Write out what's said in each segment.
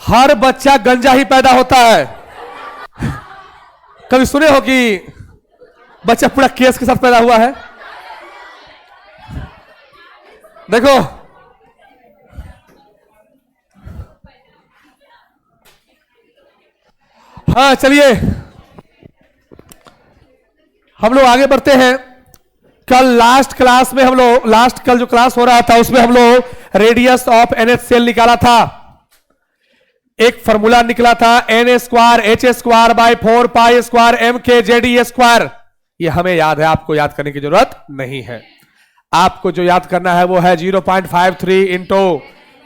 हर बच्चा गंजा ही पैदा होता है। कभी सुने हो कि बच्चा पूरा केस के साथ पैदा हुआ है? देखो, हाँ चलिए हम लोग आगे बढ़ते हैं। कल लास्ट क्लास में हम लोग कल जो क्लास हो रहा था उसमें हम लोग रेडियस ऑफ एनएच सेल निकाला था। एक फॉर्मूला निकला था N square H square by 4 pi square M K Z E square. ये हमें याद है, आपको याद करने की जरूरत नहीं है। आपको जो याद करना है वो है 0.53 into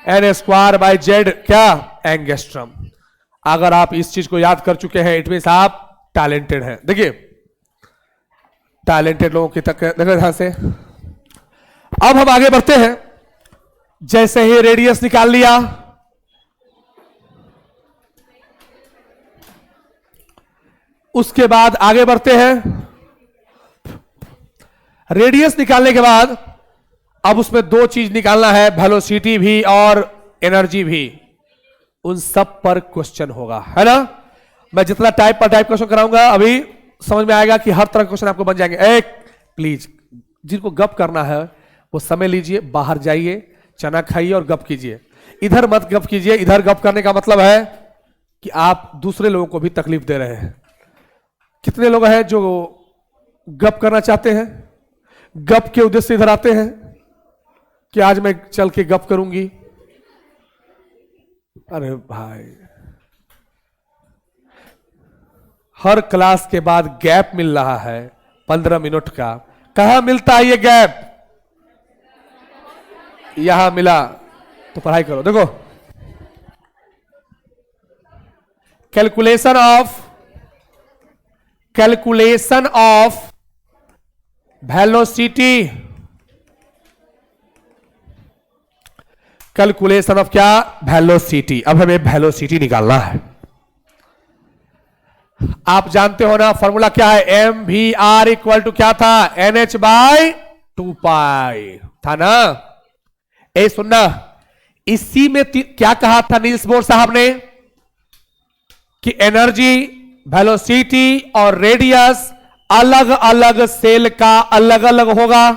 N square by Z क्या एंगस्ट्रम। अगर आप इस चीज को याद कर चुके हैं इट मींस आप टैलेंटेड हैं। देखिए टैलेंटेड लोगों की तक देखो ध्यान से। अब हम आगे बढ़ते हैं। जैसे ही रेडियस निकाल लिया, उसके बाद आगे बढ़ते हैं। रेडियस निकालने के बाद अब उसमें दो चीज निकालना है, वेलोसिटी भी और एनर्जी भी। उन सब पर क्वेश्चन होगा, है ना। मैं जितना टाइप पर टाइप क्वेश्चन कराऊंगा अभी समझ में आएगा कि हर तरह के क्वेश्चन आपको बन जाएंगे। एक प्लीज जिनको गप करना है वो समय लीजिए, बाहर जाइए, चना खाइए और गप कीजिए। इधर मत गप कीजिए। इधर गप करने का मतलब है कि आप दूसरे लोगों को भी तकलीफ दे रहे हैं। कितने लोग हैं जो गप करना चाहते हैं, गप के उद्देश्य से इधर आते हैं कि आज मैं चल के गप करूंगी। अरे भाई, हर क्लास के बाद गैप मिल रहा है 15 मिनट का। कहां मिलता है ये गैप? यहां मिला तो पढ़ाई करो। देखो calculation of velocity, calculation of क्या वेलोसिटी। अब हमें वेलोसिटी निकालना है। आप जानते हो ना फॉर्मूला क्या है, M V R equal to क्या था, एन एच बाई 2 पाई था ना। ए सुनना, इसी में क्या कहा था नील्स बोर साहब ने कि एनर्जी, वेलोसिटी और रेडियस अलग अलग सेल का अलग अलग होगा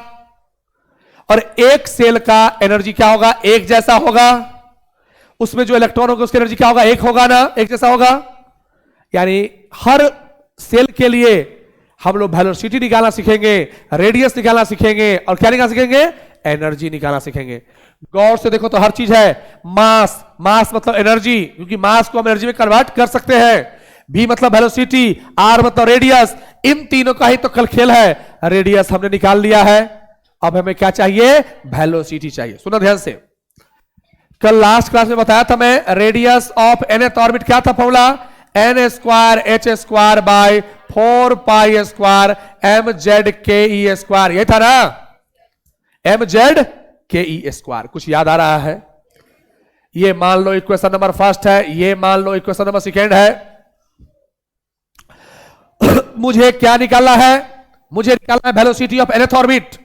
और एक सेल का एनर्जी क्या होगा, एक जैसा होगा। उसमें जो इलेक्ट्रॉन होगा उसकी एनर्जी क्या होगा, एक होगा ना, एक जैसा होगा। यानी हर सेल के लिए हम लोग वेलोसिटी निकालना सीखेंगे, रेडियस निकालना सीखेंगे और क्या निकालना सीखेंगे, एनर्जी निकालना सीखेंगे। गौर से देखो तो हर चीज है। मास, मास मतलब एनर्जी, क्योंकि मास को हम एनर्जी में कन्वर्ट कर सकते हैं। भी मतलब वेलोसिटी, आर मतलब रेडियस। इन तीनों का ही तो कल खेल है। रेडियस हमने निकाल लिया है, अब हमें क्या चाहिए, वेलोसिटी चाहिए। सुनो ध्यान से, कल लास्ट क्लास में बताया था मैं रेडियस ऑफ एनथ ऑर्बिट क्या था formula, N square H square by 4 pi square M Z K E square. ये था ना, M Z K E square. कुछ याद आ रहा है? ये मान लो इक्वेशन नंबर फर्स्ट है, ये मान लो इक्वेशन नंबर सेकेंड है। मुझे क्या निकालना है, मुझे निकालना है वेलोसिटी ऑफ एनथ ऑर्बिट।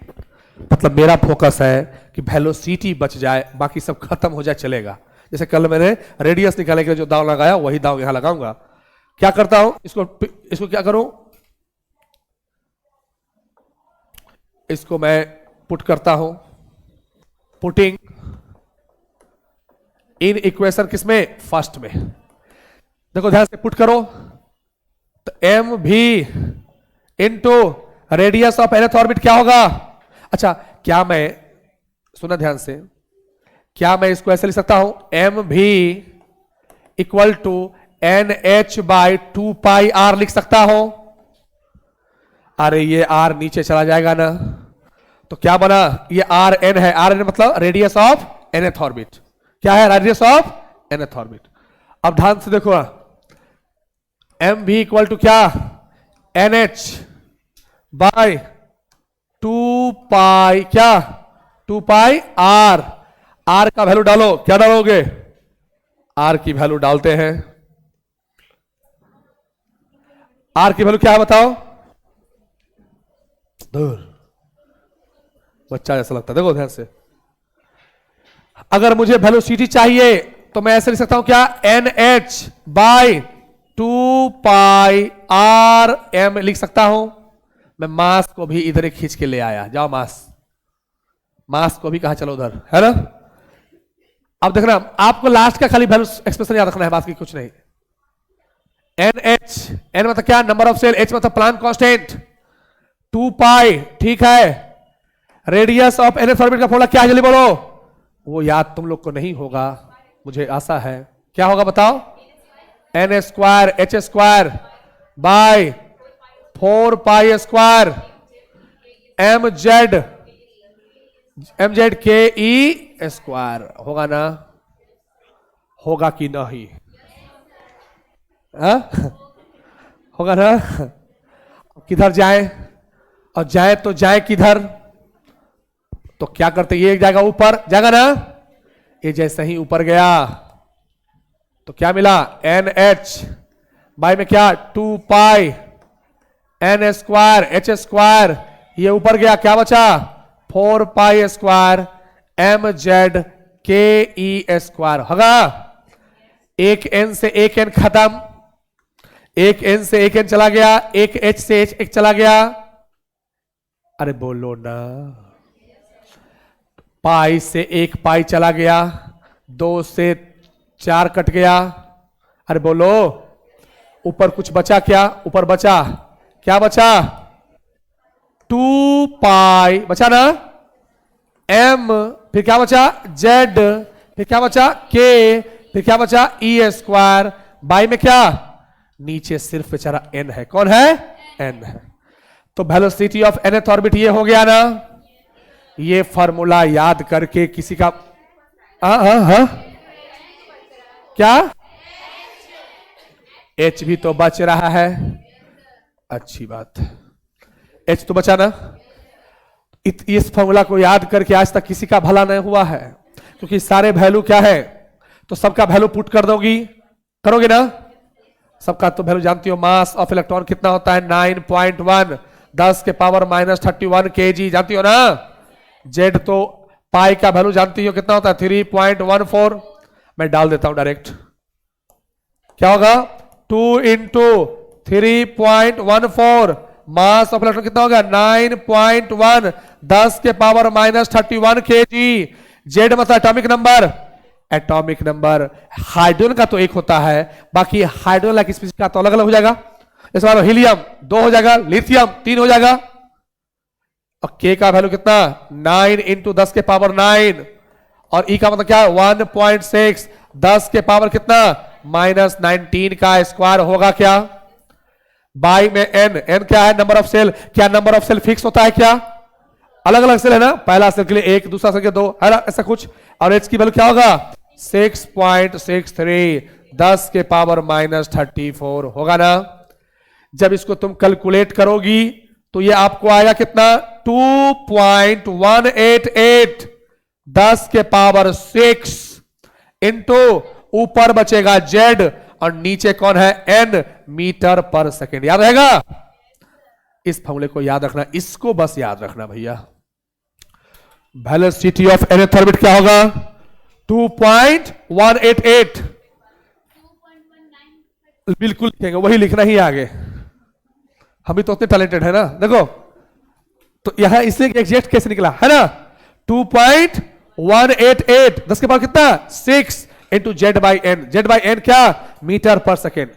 मतलब मेरा फोकस है कि वेलोसिटी बच जाए, बाकी सब खत्म हो जाए चलेगा। जैसे कल मैंने रेडियस निकालने के लिए जो दांव लगाया वही दांव यहां लगाऊंगा। क्या करता हूं, इसको क्या करूं, इसको मैं पुट करता हूं, पुटिंग इन इक्वेशन किसमें, फर्स्ट में। देखो ध्यान से पुट करो तो एम भी into radius of nth orbit क्या होगा। अच्छा, क्या मैं, सुना ध्यान से, क्या मैं इसको ऐसे लिख सकता हूं, एम भी equal to N H by 2 pi R लिख सकता हूं। अरे ये आर नीचे चला जाएगा ना, तो क्या बना, ये आर एन है। आर एन मतलब रेडियस ऑफ एनथ ऑर्बिट। क्या है, रेडियस ऑफ एनथ ऑर्बिट। अब ध्यान से देखो, एम भी इक्वल टू क्या, एन एच बाई 2 पाई क्या, 2 पाई आर। आर का वैल्यू डालो, क्या डालोगे, आर की वैल्यू डालते हैं। आर की वैल्यू क्या है बताओ, दूर बच्चा जैसा लगता है। देखो ध्यान से, अगर मुझे वेलोसिटी चाहिए तो मैं ऐसे लिख सकता हूं क्या, NH/2πRm लिख सकता हूं। मैं मास को भी इधर ही खींच के ले आया, जाओ मास को भी कहा, चलो उधर, है ना। अब देखना, आपको लास्ट का खाली वैल्यू एक्सप्रेशन याद रखना है, बात की कुछ नहीं। NH, N मतलब क्या, नंबर ऑफ सेल, H मतलब प्लांक कांस्टेंट, 2π, ठीक है। रेडियस ऑफ nth ऑर्बिट का फॉर्मूला क्या है, जल्दी बोलो। वो याद तुम लोग को नहीं होगा, मुझे आशा है। क्या होगा बताओ, NH² बाय 4π² mz/KE² होगा ना, होगा कि नहीं, होगा ना। किधर जाए, और जाए तो जाए किधर, तो क्या करते, ये जाएगा ऊपर, जाएगा ना। ये जैसे ही ऊपर गया तो क्या मिला, NH बाय में क्या, 2π N²H², ये ऊपर गया, क्या बचा, 4π² mz/KE² होगा। एक n से एक n खत्म, एक n से एक n चला गया, एक h से h एक चला गया। अरे बोलो ना, पाई से एक पाई चला गया, 2 से 4 कट गया। अरे बोलो, ऊपर कुछ बचा क्या, ऊपर बचा क्या, बचा 2π बचा ना, m, फिर क्या बचा z, फिर क्या बचा k, फिर क्या बचा E², बाई में क्या, नीचे सिर्फ बेचारा n है, कौन है, n है। तो वेलोसिटी ऑफ nth ऑर्बिट ये हो गया ना। ये फॉर्मूला याद करके किसी का क्या, h भी तो बच रहा है, अच्छी बात, h तो बचा ना। इस फॉर्मूला को याद करके आज तक किसी का भला नहीं हुआ है, क्योंकि सारे वैल्यू क्या है, तो सबका वैल्यू पुट कर दोगी, करोगे ना। सबका तो वैल्यू जानती हो, मास ऑफ इलेक्ट्रॉन कितना होता है, 9.1 10⁻³ kg, जानती हो ना। जेड तो पाई का वैल्यू जानती हो कितना होता है, 3.14। मैं डाल देता हूं डायरेक्ट, क्या होगा, 2 × 3.14, मास ऑफ इलेक्ट्रॉन कितना होगा, 9.1 10⁻³ kg। जेड मतलब atomic number, atomic number hydrogen का तो एक होता है, बाकी हाइड्रोजन लाइक स्पीशीज का तो अलग अलग हो जाएगा। इस बार हीलियम 2 हो जाएगा, लिथियम 3 हो जाएगा। और के का वैल्यू कितना, 9 × 10⁻9, और ई का मतलब क्या है, 1.6 10⁻ कितना, -19 का स्क्वायर होगा क्या, बाई में n, n क्या है, नंबर ऑफ सेल। क्या नंबर ऑफ सेल फिक्स होता है क्या, अलग अलग सेल है ना, पहला सेल के लिए 1, दूसरा सेल के 2, है ना, ऐसा कुछ। और h की वैल्यू क्या होगा, 6.63 10⁻34 होगा ना। जब इसको तुम कैलकुलेट करोगी तो ये आपको आएगा कितना, 2.188 10⁻6 इंटू ऊपर बचेगा z और नीचे कौन है, n मीटर पर सेकेंड। याद रहेगा, इस फॉर्मूले को याद रखना, इसको बस याद रखना भैया। वेलोसिटी ऑफ nth ऑर्बिट क्या होगा, 2.188, बिल्कुल लिखेंगे, वही लिखना ही आगे, हम भी तो उतने टैलेंटेड है ना। देखो तो यहां इससे एग्जैक्ट कैसे निकला है ना, 2.188 10⁻ कितना, 6 इंटू z/n, z/n क्या, मीटर पर सेकेंड।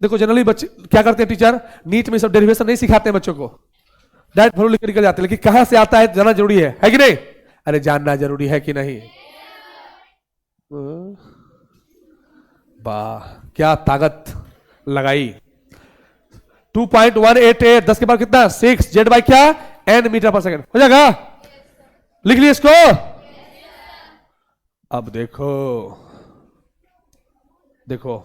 देखो जनरली बच्चे क्या करते हैं, टीचर नीट में सब डेरिवेशन नहीं सिखाते हैं बच्चों को, डायरेक्ट फॉर्मूला लिख निकल जाते हैं, लेकिन कहां से आता है जानना जरूरी है कि नहीं, अरे जानना जरूरी है कि नहीं। वाह क्या ताकत लगाई, 2.188 10⁻ कितना, 6 z/ क्या, n मीटर पर सेकेंड हो जाएगा। लिख लिया इसको। अब देखो देखो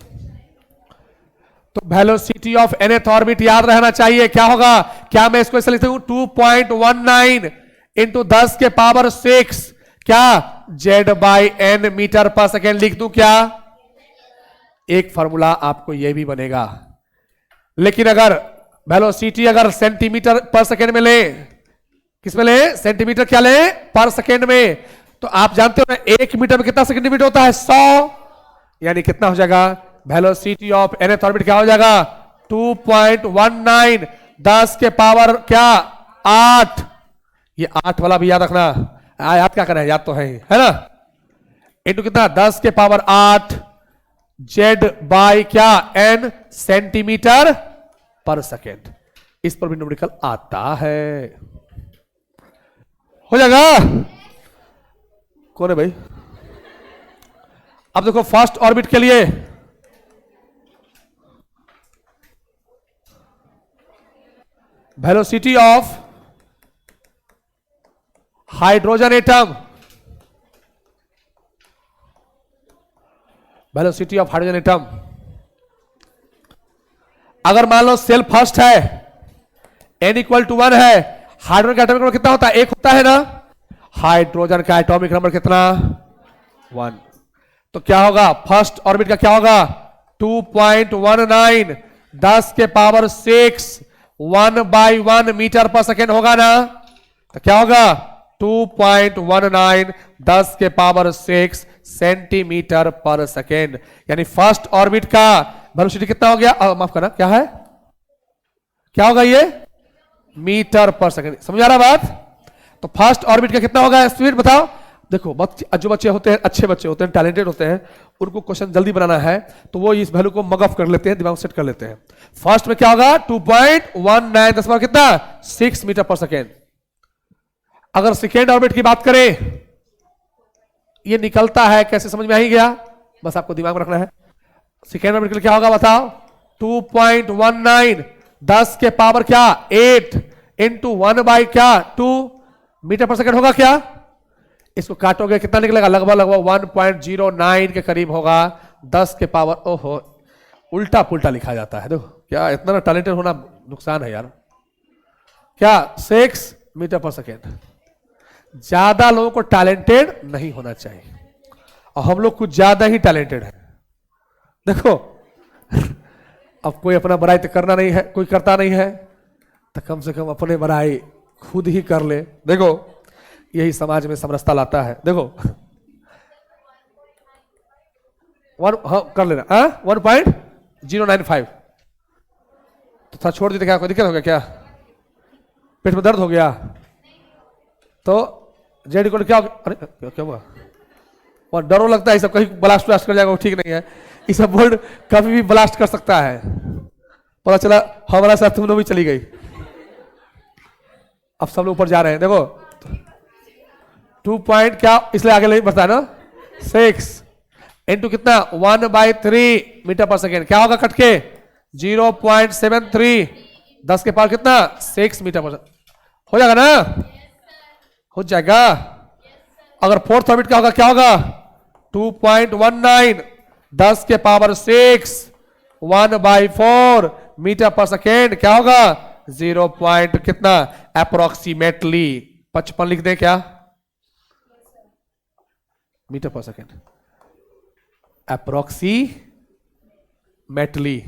तो वेलोसिटी ऑफ nth ऑर्बिट याद रहना चाहिए, क्या होगा, क्या मैं इसको ऐसे लिखता हूं, 2.19 इंटू 10⁻6 क्या, z/n मीटर पर सेकेंड लिख दूं क्या। एक फॉर्मूला आपको यह भी बनेगा, लेकिन अगर वेलोसिटी अगर सेंटीमीटर पर सेकेंड में ले, किस में ले, सेंटीमीटर क्या ले, पर सेकेंड में, तो आप जानते हो ना 1 मीटर में कितना सेंटीमीटर होता है, 100, यानी कितना हो जाएगा, वेलोसिटी ऑफ nth ऑर्बिट क्या हो जाएगा, 2.19 10 के पावर क्या 8। ये 8 वाला भी याद रखना, याद क्या करना है, याद तो है ना, इनटू कितना 10 के पावर 8 जेड बाई क्या एन सेंटीमीटर पर सेकेंड। इस पर भी न्यूमेरिकल आता है, हो जाएगा। कौन है भाई? अब देखो फर्स्ट ऑर्बिट के लिए velocity of hydrogen atom, velocity of hydrogen atom, अगर मान लो सेल फर्स्ट है, n इक्वल टू 1 है, हाइड्रोजन का एटॉमिक नंबर कितना होता है, 1 होता है ना, हाइड्रोजन का एटॉमिक नंबर कितना 1, तो क्या होगा फर्स्ट ऑर्बिट का क्या होगा 2.19 10 के पावर 6 1/1 मीटर पर सेकेंड होगा ना, तो क्या होगा 2.19 10 के पावर 6 सेंटीमीटर पर सेकेंड। यानी फर्स्ट ऑर्बिट का वेलोसिटी कितना हो गया, माफ करना क्या है, क्या होगा ये मीटर पर सेकेंड। समझ आ रहा बात? तो फर्स्ट ऑर्बिट का कितना होगा स्पीड बताओ। देखो जो बच्चे होते हैं, अच्छे बच्चे होते हैं, टैलेंटेड होते हैं, उनको क्वेश्चन जल्दी बनाना है तो वो इस वैल्यू को मग ऑफ कर लेते हैं, दिमाग सेट कर लेते हैं। फर्स्ट में क्या होगा 2.19 10 कितना 6 मीटर पर सेकेंड। अगर सेकेंड ऑर्बिट की बात करें, ये निकलता है कैसे, समझ में आ ही गया, बस आपको दिमाग में रखना है। सेकेंड ऑर्बिट के लिए क्या होगा बताओ 2.19 10 के पावर क्या 8 इंटू 1 क्या 2 मीटर पर सेकेंड होगा क्या, इसको काटोगे कितना निकलेगा, लगभग 1.09 के करीब होगा 10 के पावर। ओहो उल्टा पुल्टा लिखा जाता है, देखो क्या इतना टैलेंटेड होना नुकसान है यार। क्या 6 मीटर पर सेकेंड। ज्यादा लोगों को टैलेंटेड नहीं होना चाहिए और हम लोग कुछ ज्यादा ही टैलेंटेड है। देखो अब कोई अपना बड़ाई तो करना नहीं है, कोई करता नहीं है, तो कम से कम अपने बड़ाई खुद ही कर ले। देखो यही समाज में समरसता लाता है। देखो हाँ कर लेना 1.095 तो था, छोड़ देते क्या, कोई दिक्कत हो गया क्या, पेट में दर्द हो गया तो जेड इक्वल क्या हो गया, अरे क्या हुआ, और डरो लगता है सब कहीं ब्लास्ट ब्लास्ट कर जाएगा, वो ठीक नहीं है। ये सब वर्ड कभी भी ब्लास्ट कर सकता है, पता चला हमारा साथ तुम लोग भी चली गई। अब सब लोग ऊपर जा रहे हैं, देखो 2 पॉइंट क्या इसलिए आगे नहीं बढ़ता ना 6 इंटू कितना 1/3 मीटर पर सेकेंड, क्या होगा कट के 0.73 10 के पावर कितना 6 मीटर पर हो जाएगा ना, हो जाएगा। अगर फोर्थ ऑर्बिट का होगा क्या होगा 2.19 10 के पावर 6 1/4 मीटर पर सेकेंड, क्या होगा 0 पॉइंट कितना अप्रोक्सीमेटली 55 लिख दें क्या मीटर पर second, approximately.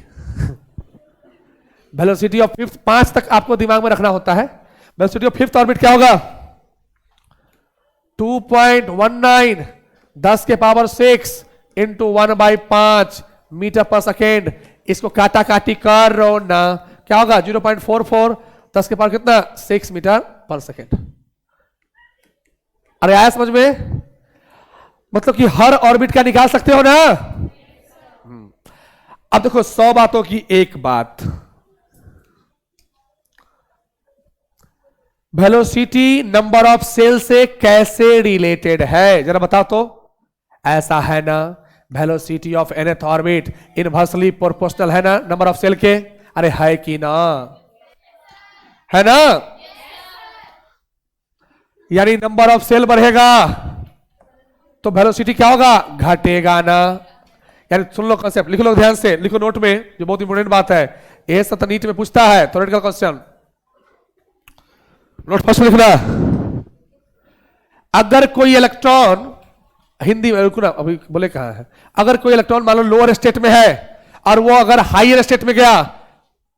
Velocity of fifth 5 तक आपको दिमाग में रखना होता है। वेलोसिटी ऑफ फिफ्थ ऑर्बिट क्या होगा 2.19 10 के पावर 6 इंटू 1/5 मीटर पर सेकेंड। इसको काटा काटी कर रो ना, क्या होगा 0.44 10 के पावर कितना 6 मीटर पर सेकेंड। अरे आया समझ में, मतलब कि हर ऑर्बिट का निकाल सकते हो ना। अब देखो 100 बातों की एक बात, वेलोसिटी नंबर ऑफ सेल से कैसे रिलेटेड है जरा बताओ तो। ऐसा है ना velocity of nth orbit inversely proportional है ना नंबर ऑफ सेल के, अरे है कि ना, है ना। यानी नंबर ऑफ सेल बढ़ेगा तो वेलोसिटी क्या होगा घटेगा ना। यानी सुन लो कंसेप्ट, लिख लो ध्यान से, लिखो नोट में, जो बहुत इंपोर्टेंट बात है, ये सब नीट में पूछता है थ्योरेटिकल क्वेश्चन। नोट फर्स्ट लिखना, अगर कोई इलेक्ट्रॉन, हिंदी में रुकना अभी बोले कहा है, अगर कोई इलेक्ट्रॉन मान लो लोअर स्टेट में है और वो अगर हायर स्टेट में गया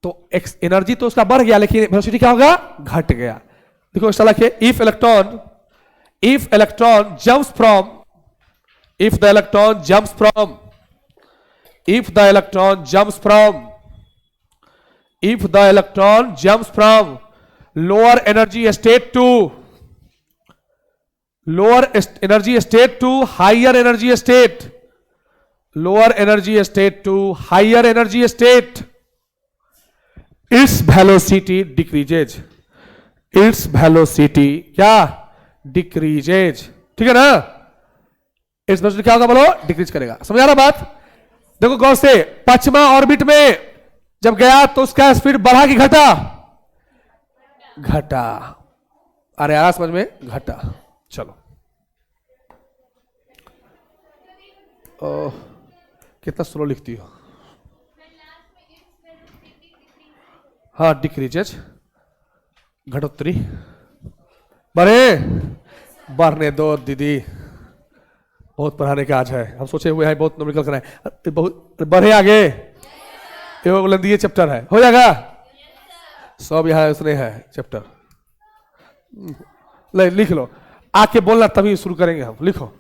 तो एनर्जी तो उसका बढ़ गया लेकिन वेलोसिटी क्या होगा घट गया। देखो इस तरह के if electron jumps from if the electron jumps from lower energy state to higher energy state, its velocity decreases. ठीक है ना? इस वेलोसिटी क्या होगा बोलो? डिक्रीज करेगा। समझ आ रहा बात? देखो गौर से, पश्चिमा ऑर्बिट में जब गया तो उसका स्पीड बढ़ा कि घटा? घटा। अरे आ समझ में? घटा। चलो, कितना स्लो लिखती हो। हाँ, डिक्रीजेज, घटोत्तरी। बढ़ने दो दीदी, बहुत पढ़ाने का आज है। हम सोचे हुए हैं बहुत नॉमिकल कराएं, बहुत बढ़े आगे। ये बुलंदी चैप्टर है, हो जाएगा सब यहाँ उसने है चैप्टर। ले लिख लो, आके बोलना तभी शुरू करेंगे हम। लिखो,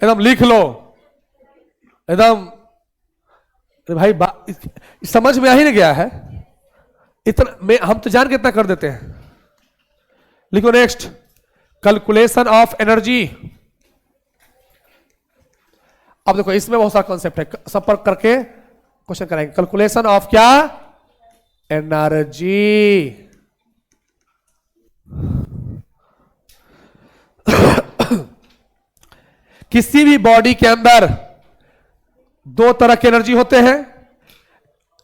एकदम लिख लो, एकदम। भाई समझ में आ ही नहीं गया है इतना, में हम तो जान के इतना कर देते हैं। लिखो नेक्स्ट, कैलकुलेशन ऑफ एनर्जी। अब देखो इसमें बहुत सारा कॉन्सेप्ट है, सब पर करके क्वेश्चन कराएंगे। कैलकुलेशन ऑफ क्या? एनर्जी। किसी भी बॉडी के अंदर दो तरह की एनर्जी होते हैं।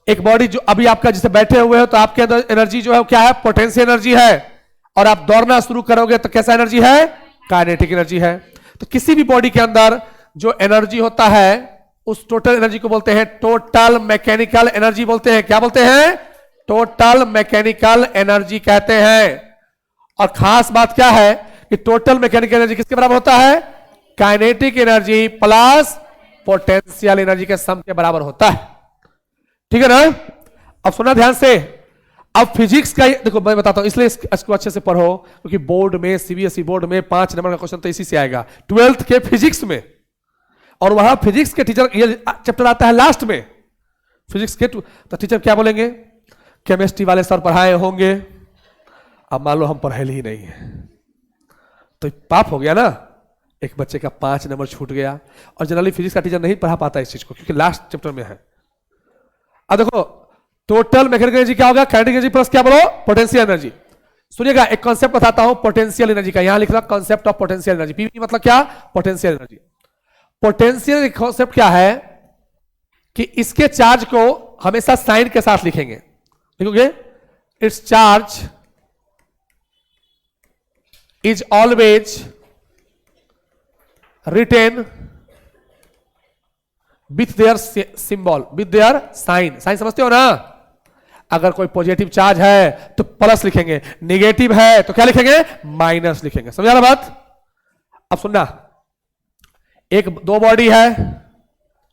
एक बॉडी जो अभी आपका जिसे बैठे हुए हो तो आपके अंदर एनर्जी जो है क्या है? पोटेंशियल एनर्जी है। और आप दौड़ना शुरू करोगे तो कैसा एनर्जी है? काइनेटिक एनर्जी है। तो किसी भी बॉडी के अंदर जो एनर्जी होता है उस टोटल एनर्जी को बोलते हैं टोटल मैकेनिकल एनर्जी बोलते हैं। क्या बोलते हैं? टोटल मैकेनिकल एनर्जी कहते हैं। और खास बात क्या है कि टोटल मैकेनिकल एनर्जी किसके बराबर होता है? Kinetic energy plus potential energy के सम के बराबर होता है। ठीक है ना? अब सुना ध्यान से। अब फिजिक्स का देखो मैं बताता हूं, इसलिए इसको अच्छे से पढ़ो, क्योंकि बोर्ड में, सीबीएसई बोर्ड में 5 नंबर का क्वेश्चन तो इसी से आएगा, 12th के फिजिक्स में। और वहां फिजिक्स के टीचर, ये चैप्टर आता है लास्ट में फिजिक्स के, तो टीचर क्या बोलेंगे? केमिस्ट्री वाले सर पढ़ाए होंगे, अब मान लो हम पढ़े ही नहीं है तो पाप हो गया ना, एक बच्चे का 5 नंबर छूट गया। और जनरली फिजिक्स का टीचर नहीं पढ़ा पाता इस चीज को, क्योंकि लास्ट चैप्टर में है। अब देखो टोटल मैकेनिकल एनर्जी क्या होगा? काइनेटिक एनर्जी प्लस क्या बोलो? Potential energy. सुनिएगा, एक कॉन्सेप्ट बताता हूं पोटेंशियल एनर्जी का, यहां लिख रहा concept of potential energy. PV मतलब क्या? Potential energy. पोटेंशियल कॉन्सेप्ट क्या है कि इसके चार्ज को हमेशा साइन के साथ लिखेंगे। लिखोगे, it's charge is always written with their symbol, with their sign. Sign समझते हो ना? अगर कोई पॉजिटिव चार्ज है तो प्लस लिखेंगे, नेगेटिव है तो क्या लिखेंगे? माइनस लिखेंगे। समझा ना बात? अब सुनना, एक दो बॉडी है,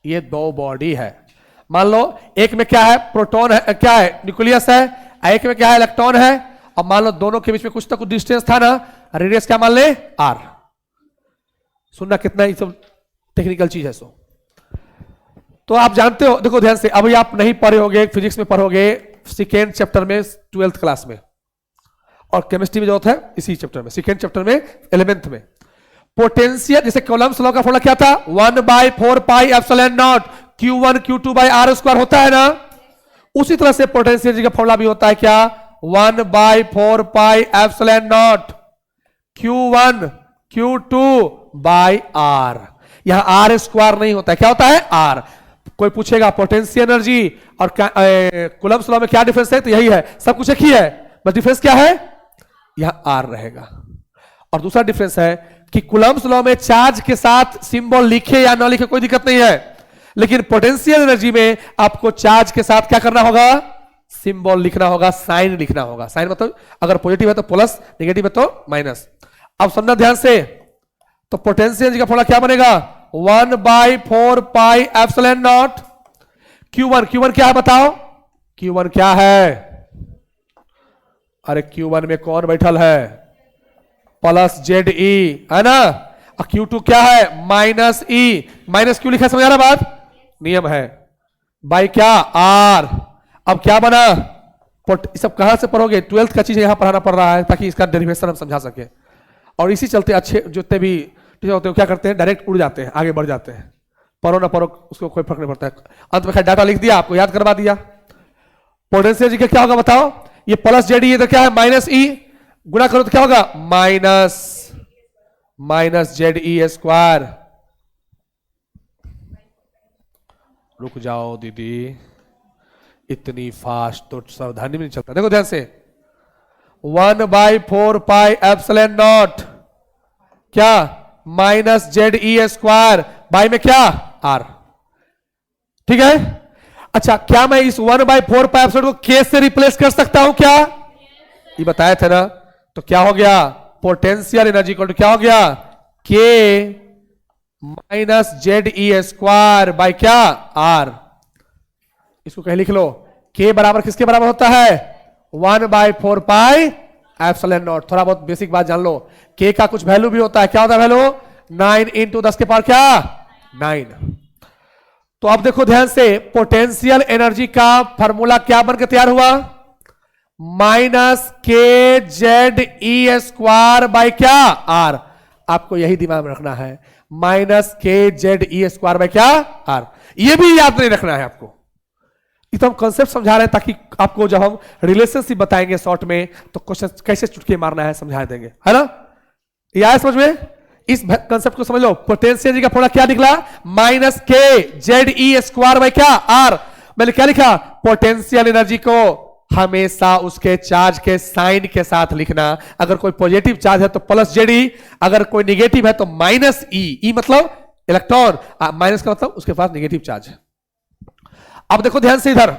ये दो बॉडी है। मान लो एक में क्या है? प्रोटॉन है, क्या है? न्यूक्लियस है। एक में क्या है? इलेक्ट्रॉन है। और मान लो दोनों के बीच में कुछ तो कुछ डिस्टेंस था ना, रेडियस क्या मान ले? आर। सुनना, कितना ये सब टेक्निकल चीज है। सो तो आप जानते हो, देखो ध्यान से, अभी आप नहीं पढ़े होगे, फिजिक्स में पढ़ोगे सेकेंड चैप्टर में 12th क्लास में, और केमिस्ट्री में जो होता है इसी चैप्टर में, सेकेंड चैप्टर में 11th में। पोटेंशियल, जैसे कॉलम्स लॉ का फॉर्मूला क्या था? 1/4 pi epsilon not Q1 Q2 by R square होता है ना, उसी तरह से पोटेंशियल का फॉर्मूला भी होता है क्या? 1/4 pi epsilon not Q1 Q2 by R। यहां R स्क्वायर नहीं होता है, क्या होता है? R। कोई पूछेगा पोटेंशियल एनर्जी और कूलम्ब्स लॉ में क्या डिफरेंस है, तो यही है, सब कुछ एक ही है, बस डिफरेंस क्या है? यहां R रहेगा। और दूसरा डिफरेंस है कि कूलम्ब्स लॉ में चार्ज के साथ सिंबल लिखे या ना लिखे कोई दिक्कत नहीं है, लेकिन पोटेंशियल एनर्जी में आपको चार्ज के साथ क्या करना होगा? सिंबल लिखना होगा, साइन लिखना होगा। साइन मतलब अगर पॉजिटिव है तो प्लस, नेगेटिव है तो माइनस। अब समझना ध्यान से, तो पोटेंशियल एनर्जी का फॉर्मूला क्या बनेगा? 1/4 pi epsilon not Q1। Q1 क्या है बताओ? Q1 क्या है? अरे Q1 में कौन बैठल है? प्लस ZE है ना। Q2 क्या है? Minus E। माइनस क्यों लिखा? समझ आ रहा बात? नियम है, बाई क्या आर। अब क्या बना, ये सब कहां से पढ़ोगे, 12th का चीज यहां पढ़ाना पड़ रहा है ताकि इसका डेरिवेशन हम समझा सके। और इसी चलते अच्छे जितने भी टीचर होते हैं क्या करते हैं, डायरेक्ट उड़ जाते हैं, आगे बढ़ जाते हैं, पढ़ो ना पढ़ो उसको कोई फर्क नहीं पड़ता है। अंत में डाटा लिख दिया, आपको याद करवा दिया। पोटेंशियल का क्या होगा बताओ, ये प्लस जेड ई, तो क्या है माइनस ई, गुणा करो तो क्या होगा माइनस जेड ई स्क्वायर। रुक जाओ दीदी, इतनी फास्ट तो सावधानी में नहीं चलता। देखो ध्यान से, 1/4πε0 क्या minus Z E square by में क्या आर। ठीक है, अच्छा क्या मैं इस 1/4πε को के से रिप्लेस कर सकता हूं क्या, ये बताया था ना। तो क्या हो गया, पोटेंशियल एनर्जी इक्वल टू क्या हो गया, के minus Z E square by क्या आर। इसको कहीं लिख लो, के बराबर किसके बराबर होता है, 1/4πε0। थोड़ा बहुत बेसिक बात जान लो, के का कुछ वैल्यू भी होता है, क्या होता है वैल्यू, 9 × 10 के पावर क्या 9। तो अब देखो ध्यान से, पोटेंशियल एनर्जी का फॉर्मूला क्या बनकर तैयार हुआ, minus K Z E square by क्या आर। आपको यही दिमाग में रखना है, minus K Z E square by क्या आर। ये भी याद नहीं रखना है आपको, ये तो हम कंसेप्ट समझा रहे हैं ताकि आपको जब हम रिलेशनशिप बताएंगे शॉर्ट में तो क्वेश्चन कैसे चुटकी मारना है समझा देंगे, है ना। ये आया समझ में, इस कंसेप्ट को समझ लो। पोटेंशियल एनर्जी का फॉर्मूला क्या निकला, minus K Z E square by क्या आर। मैंने क्या लिखा, पोटेंशियल एनर्जी को हमेशा उसके चार्ज के साइन के साथ लिखना। अगर कोई पॉजिटिव चार्ज है तो प्लस जेड ई, अगर कोई नेगेटिव है तो माइनस ई। ई मतलब इलेक्ट्रॉन, माइनस का मतलब उसके पास नेगेटिव चार्ज है। अब देखो ध्यान से इधर,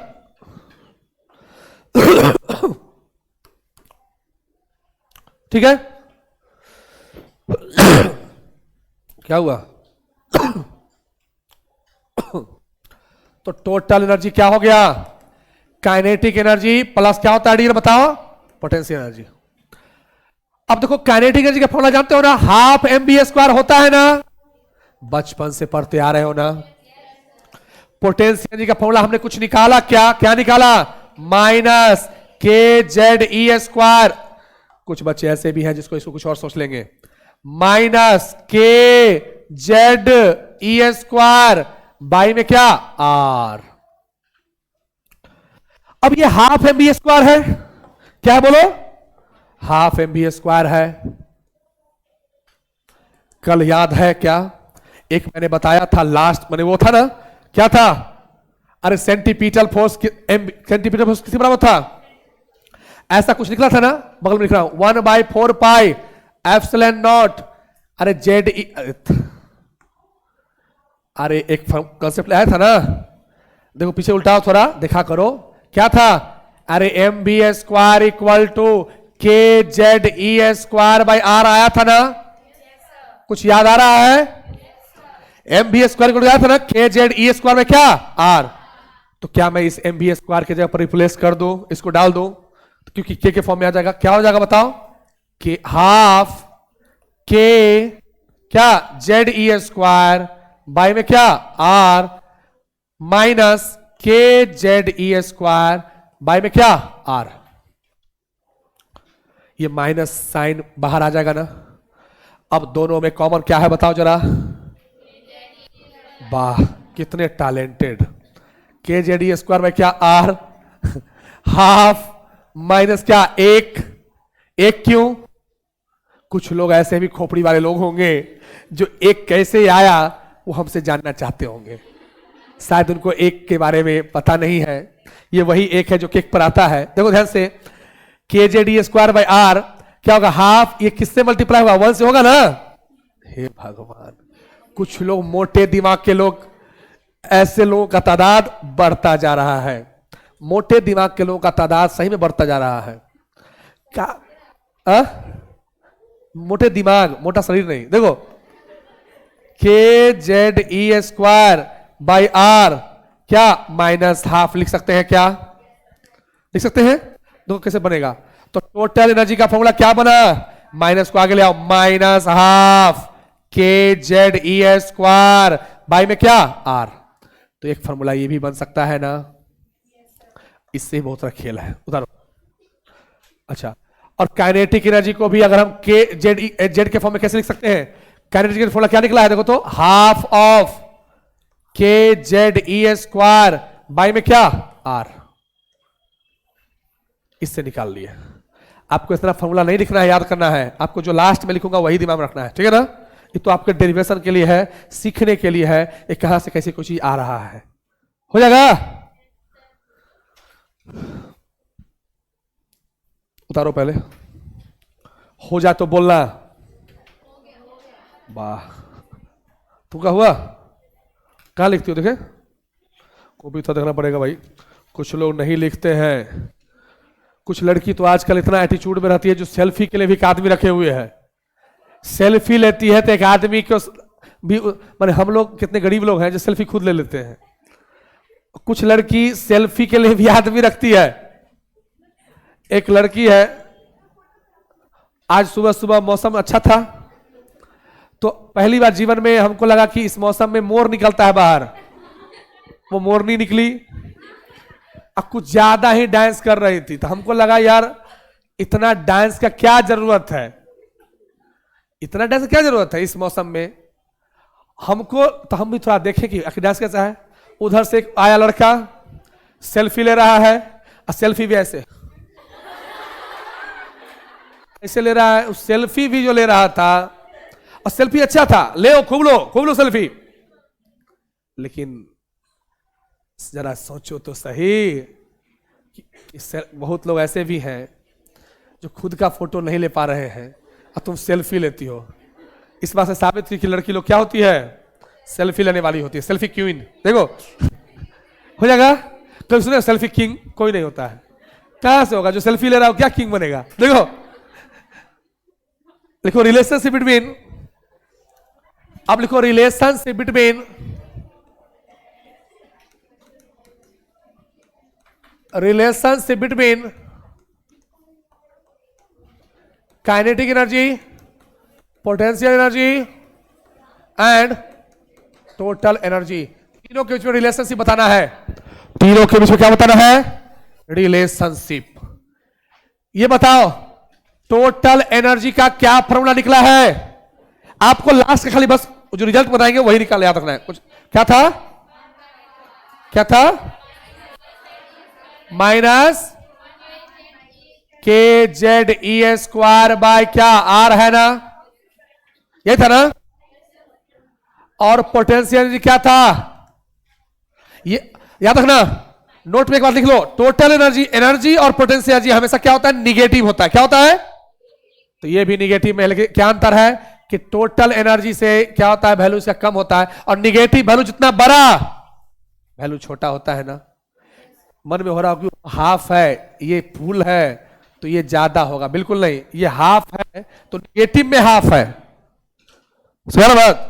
ठीक है, क्या हुआ तो टोटल एनर्जी क्या हो गया, काइनेटिक एनर्जी प्लस क्या होता है डी बताओ, पोटेंशियल एनर्जी। अब देखो काइनेटिक एनर्जी का फॉर्मूला जानते हो ना, हाफ mv² होता है ना, बचपन से पढ़ते आ रहे हो ना। पोटेंशियल एनर्जी का फॉर्मूला हमने कुछ निकाला, क्या निकाला, minus K Z E square. कुछ बच्चे ऐसे भी हैं जिसको इसको कुछ और सोच लेंगे, minus K Z E square by में क्या आर। अब ये हाफ mv² है, क्या है बोलो, हाफ mv² है। कल याद है क्या, एक मैंने बताया था लास्ट, मैंने वो था ना, क्या था, अरे सेंटीपीटल फोर्स किसी बराबर था, ऐसा कुछ निकला था ना, बगल में लिख रहा हूं 1/4πε0। अरे जेड ई, अरे एक कंसेप्ट आया था ना, देखो पीछे उल्टाओ थोड़ा, देखा करो क्या था, अरे mv² equal to K Z E square by R आया था ना, कुछ याद आ रहा है, mv² इक्वल आया था ना, के जेड ई स्क्वायर में क्या आर। तो क्या मैं इस mv² के जगह पर रिप्लेस कर दूं, इसको डाल दूं, तो क्योंकि के फॉर्म में आ जाएगा, क्या हो जाएगा बताओ, कि हाफ के क्या जेड ई स्क्वायर बाई में क्या are minus K Z E square by में क्या आर। ये माइनस साइन बाहर आ जाएगा ना। अब दोनों में कॉमन क्या है बताओ जरा, वाह कितने टैलेंटेड, के जेड ई स्क्वायर बाई क्या आर, हाफ माइनस क्या एक, एक क्यों, कुछ लोग ऐसे भी खोपड़ी वाले लोग होंगे जो एक कैसे आया वो हमसे जानना चाहते होंगे, शायद उनको एक के बारे में पता नहीं है। ये वही एक है जो केक पर आता है। देखो ध्यान से, K Z E square by R क्या होगा, हाफ, ये किससे मल्टीप्लाई होगा, 1 से होगा ना। हे भगवान, कुछ लोग मोटे दिमाग के लोग, ऐसे लोगों का तादाद बढ़ता जा रहा है, मोटे दिमाग के लोगों का तादाद सही में बढ़ता जा रहा है। क्या मोटे दिमाग, मोटा शरीर नहीं, देखो K Z E square by R क्या माइनस हाफ लिख सकते हैं, क्या लिख सकते हैं, देखो कैसे बनेगा। तो टोटल एनर्जी का फॉर्मूला क्या बना, माइनस को आगे ले आओ, minus half K Z E square by में क्या आर। तो एक फॉर्मूला ये भी बन सकता है ना, इससे बहुत सारा खेल है उधर। अच्छा, और काइनेटिक एनर्जी को भी अगर हम के जेड के फॉर्म में कैसे लिख सकते हैं? काइनेटिक फॉर्मूला क्या निकला है देखो तो, half of K Z E square by में क्या आर, इससे निकाल लिए। आपको इस तरह फॉर्मूला नहीं लिखना है, याद करना है, आपको जो लास्ट में लिखूंगा वही दिमाग में रखना है, ठीक है ना? ये तो आपके डेरिवेशन के लिए है, सीखने के लिए है, ये कहां से कैसे कुछ चीज आ रहा है। हो जाएगा? उतारो पहले, हो जाए तो बोलना। वाह, तू क्या हुआ? कहां लिखती हो? देखे को भी तो देखना पड़ेगा भाई, कुछ लोग नहीं लिखते हैं। कुछ लड़की तो आजकल इतना एटीट्यूड में रहती है जो सेल्फी के लिए भी एक आदमी रखे हुए हैं। सेल्फी लेती है तो एक आदमी को भी, माने हम लोग कितने गरीब लोग हैं जो सेल्फी खुद ले लेते हैं। कुछ लड़की सेल्फी के लिए भी आदमी रखती है। एक लड़की है, आज सुबह सुबह मौसम अच्छा था तो पहली बार जीवन में हमको लगा कि इस मौसम में मोर निकलता है बाहर। वो मोर नहीं निकली, अब कुछ ज्यादा ही डांस कर रही थी, तो हमको लगा यार इतना डांस का क्या जरूरत है, इतना डांस क्या जरूरत है इस मौसम में हमको। तो हम भी थोड़ा देखें कि आखिर डांस कैसा है। उधर से एक आया लड़का, सेल्फी ले रहा है, और सेल्फी भी ऐसे ऐसे ले रहा है। उस सेल्फी भी जो ले रहा था, और सेल्फी अच्छा था, ले खूब लो सेल्फी, लेकिन जरा सोचो तो सही कि बहुत लोग ऐसे भी हैं जो खुद का फोटो नहीं ले पा रहे हैं और तुम सेल्फी लेती हो। इस बात से साबित हुई कि लड़की लोग क्या होती है, सेल्फी लेने वाली होती है, सेल्फी क्वीन। देखो हो जाएगा। कभी सुने सेल्फी किंग? कोई नहीं होता है। कहां से होगा? जो सेल्फी ले रहा हो क्या किंग बनेगा? देखो लिखो रिलेशनशिप बिटवीन, अब लिखो relationship between kinetic energy, potential energy and total energy. तीनों के बीच में रिलेशनशिप बताना है। तीनों के बीच में क्या बताना है? रिलेशनशिप। ये बताओ टोटल एनर्जी का क्या फॉर्मूला निकला है? आपको लास्ट का खाली बस जो रिजल्ट बताएंगे वही निकाल याद रखना है। कुछ क्या था? क्या था? Minus K Z E square by क्या आर है ना, ये था ना। और पोटेंशियल एनर्जी क्या था? ये याद रखना, नोट में एक बात लिख लो, टोटल एनर्जी, एनर्जी और पोटेंशियल एनर्जी हमेशा क्या होता है? निगेटिव होता है। क्या होता है? तो ये भी निगेटिव में, लेकिन क्या अंतर है कि टोटल एनर्जी से क्या होता है? वैल्यू से कम होता है, और निगेटिव वैल्यू जितना बड़ा वैल्यू छोटा होता है ना। मन में हो रहा हो कि हाफ है, ये फुल है तो ये ज्यादा होगा, बिल्कुल नहीं, ये हाफ है तो निगेटिव में हाफ है। समझ बात?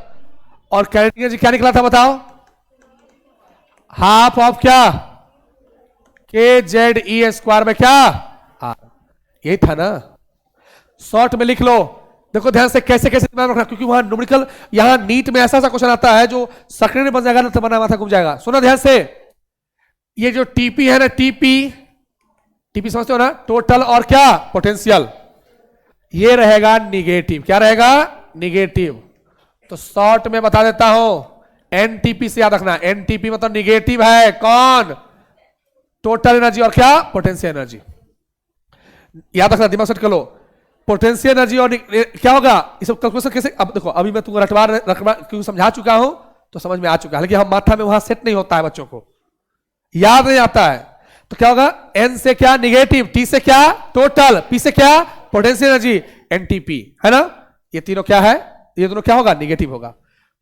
और काइनेटिक एनर्जी क्या निकला था बताओ? हाफ ऑफ क्या? के जेड ई स्क्वायर में क्या आर, यही था ना। शॉर्ट में लिख लो। देखो ध्यान से कैसे कैसे दिमाग रखना, क्योंकि वहां न्यूमेरिकल, यहां नीट में ऐसा क्वेश्चन आता है जो सक्रिय बन जाएगा ना तो बना माथा घूम जाएगा। सुनो ध्यान से, ये जो टीपी है ना, टीपी समझते हो ना, टोटल और क्या पोटेंशियल, ये रहेगा निगेटिव। क्या रहेगा? निगेटिव। तो शॉर्ट में बता देता हूं, एनटीपी से याद रखना, एनटीपी मतलब निगेटिव है। कौन? टोटल एनर्जी और क्या? Potential energy. याद रखना, दिमाग सेट कर लो। पोटेंशियल एनर्जी और क्या होगा? इस कैलकुलेशन कैसे? अब देखो, अभी मैं तुमको रटवा क्योंकि समझा चुका हूं तो समझ में आ चुका है, लेकिन हम माथा में वहां सेट नहीं होता है, बच्चों को याद नहीं आता है। तो क्या होगा? एन से क्या? निगेटिव, टी से क्या? टोटल, पी से क्या? पोटेंशियल एनर्जी, एनटीपी, है ना। ये तीनों क्या है? ये दोनों क्या होगा? निगेटिव होगा।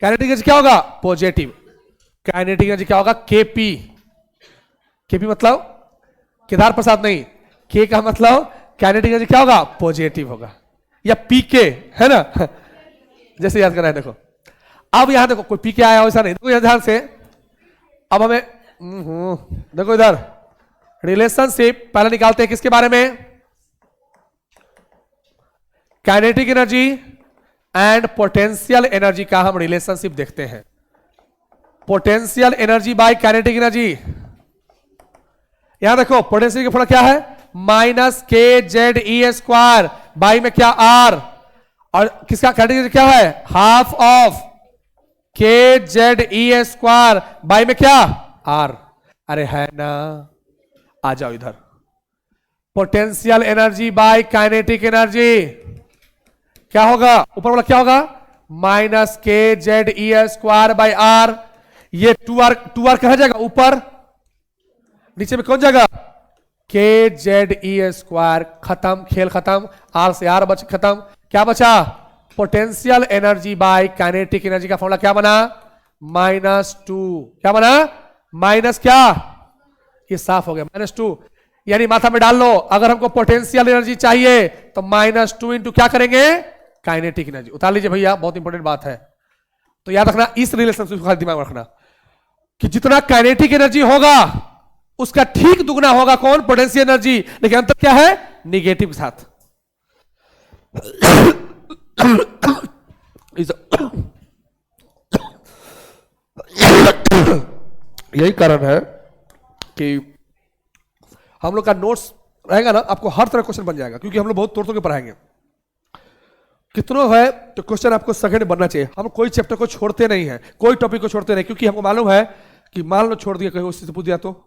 काइनेटिक एनर्जी क्या होगा? पॉजिटिव। काइनेटिक एनर्जी क्या होगा? केपी। केपी मतलब केदार प्रसाद नहीं, के का मतलब काइनेटिक एनर्जी क्या होगा? पॉजिटिव होगा, या पीके, है ना। जैसे याद करना है। देखो अब यहां देखो, कोई पीके आया वैसा नहीं, देखो ध्यान से। अब हमें देखो इधर रिलेशनशिप पहले निकालते हैं किसके बारे में? Kinetic energy and potential energy का हम रिलेशनशिप देखते हैं। Potential energy by kinetic energy. यहां देखो पोटेंशियल की फॉर्मूला क्या है, minus K Z E square by में क्या आर, और किसका काइनेटिक क्या है, half of K Z E square by में क्या आर। अरे है ना, आ जाओ इधर। Potential energy by kinetic energy क्या होगा, ऊपर वाला क्या होगा, minus K Z E square by R. ये टू आर कहा जाएगा ऊपर, नीचे में कौन जाएगा, के जेड ई स्क्वायर, खत्म, खेल खत्म, आर से आर बच खत्म, क्या बचा, potential energy by kinetic energy का फॉर्मूला क्या बना, -2, क्या बना, माइनस क्या, ये साफ हो गया -2, यानी माथा में डाल लो, अगर हमको पोटेंशियल एनर्जी चाहिए तो -2 इंटू क्या करेंगे, काइनेटिक एनर्जी। उतार लीजिए भैया, बहुत इंपॉर्टेंट बात है। तो याद रखना, इस रिलेशनशिप को दिमाग में रखना कि जितना काइनेटिक एनर्जी होगा उसका ठीक दुगना होगा कौन, पोटेंशियल एनर्जी, लेकिन अंतर क्या है, निगेटिव के साथ। यही कारण है कि हम लोग का नोट्स रहेगा ना, आपको हर तरह क्वेश्चन बन जाएगा, क्योंकि हम लोग बहुत तोड़ के पढ़ाएंगे। कितनों है तो क्वेश्चन आपको सेकंड बनना चाहिए। हम कोई चैप्टर को छोड़ते नहीं है, कोई टॉपिक को छोड़ते नहीं, क्योंकि हमको मालूम है कि मान लो छोड़ दिया, कहीं उससे पूछ दिया तो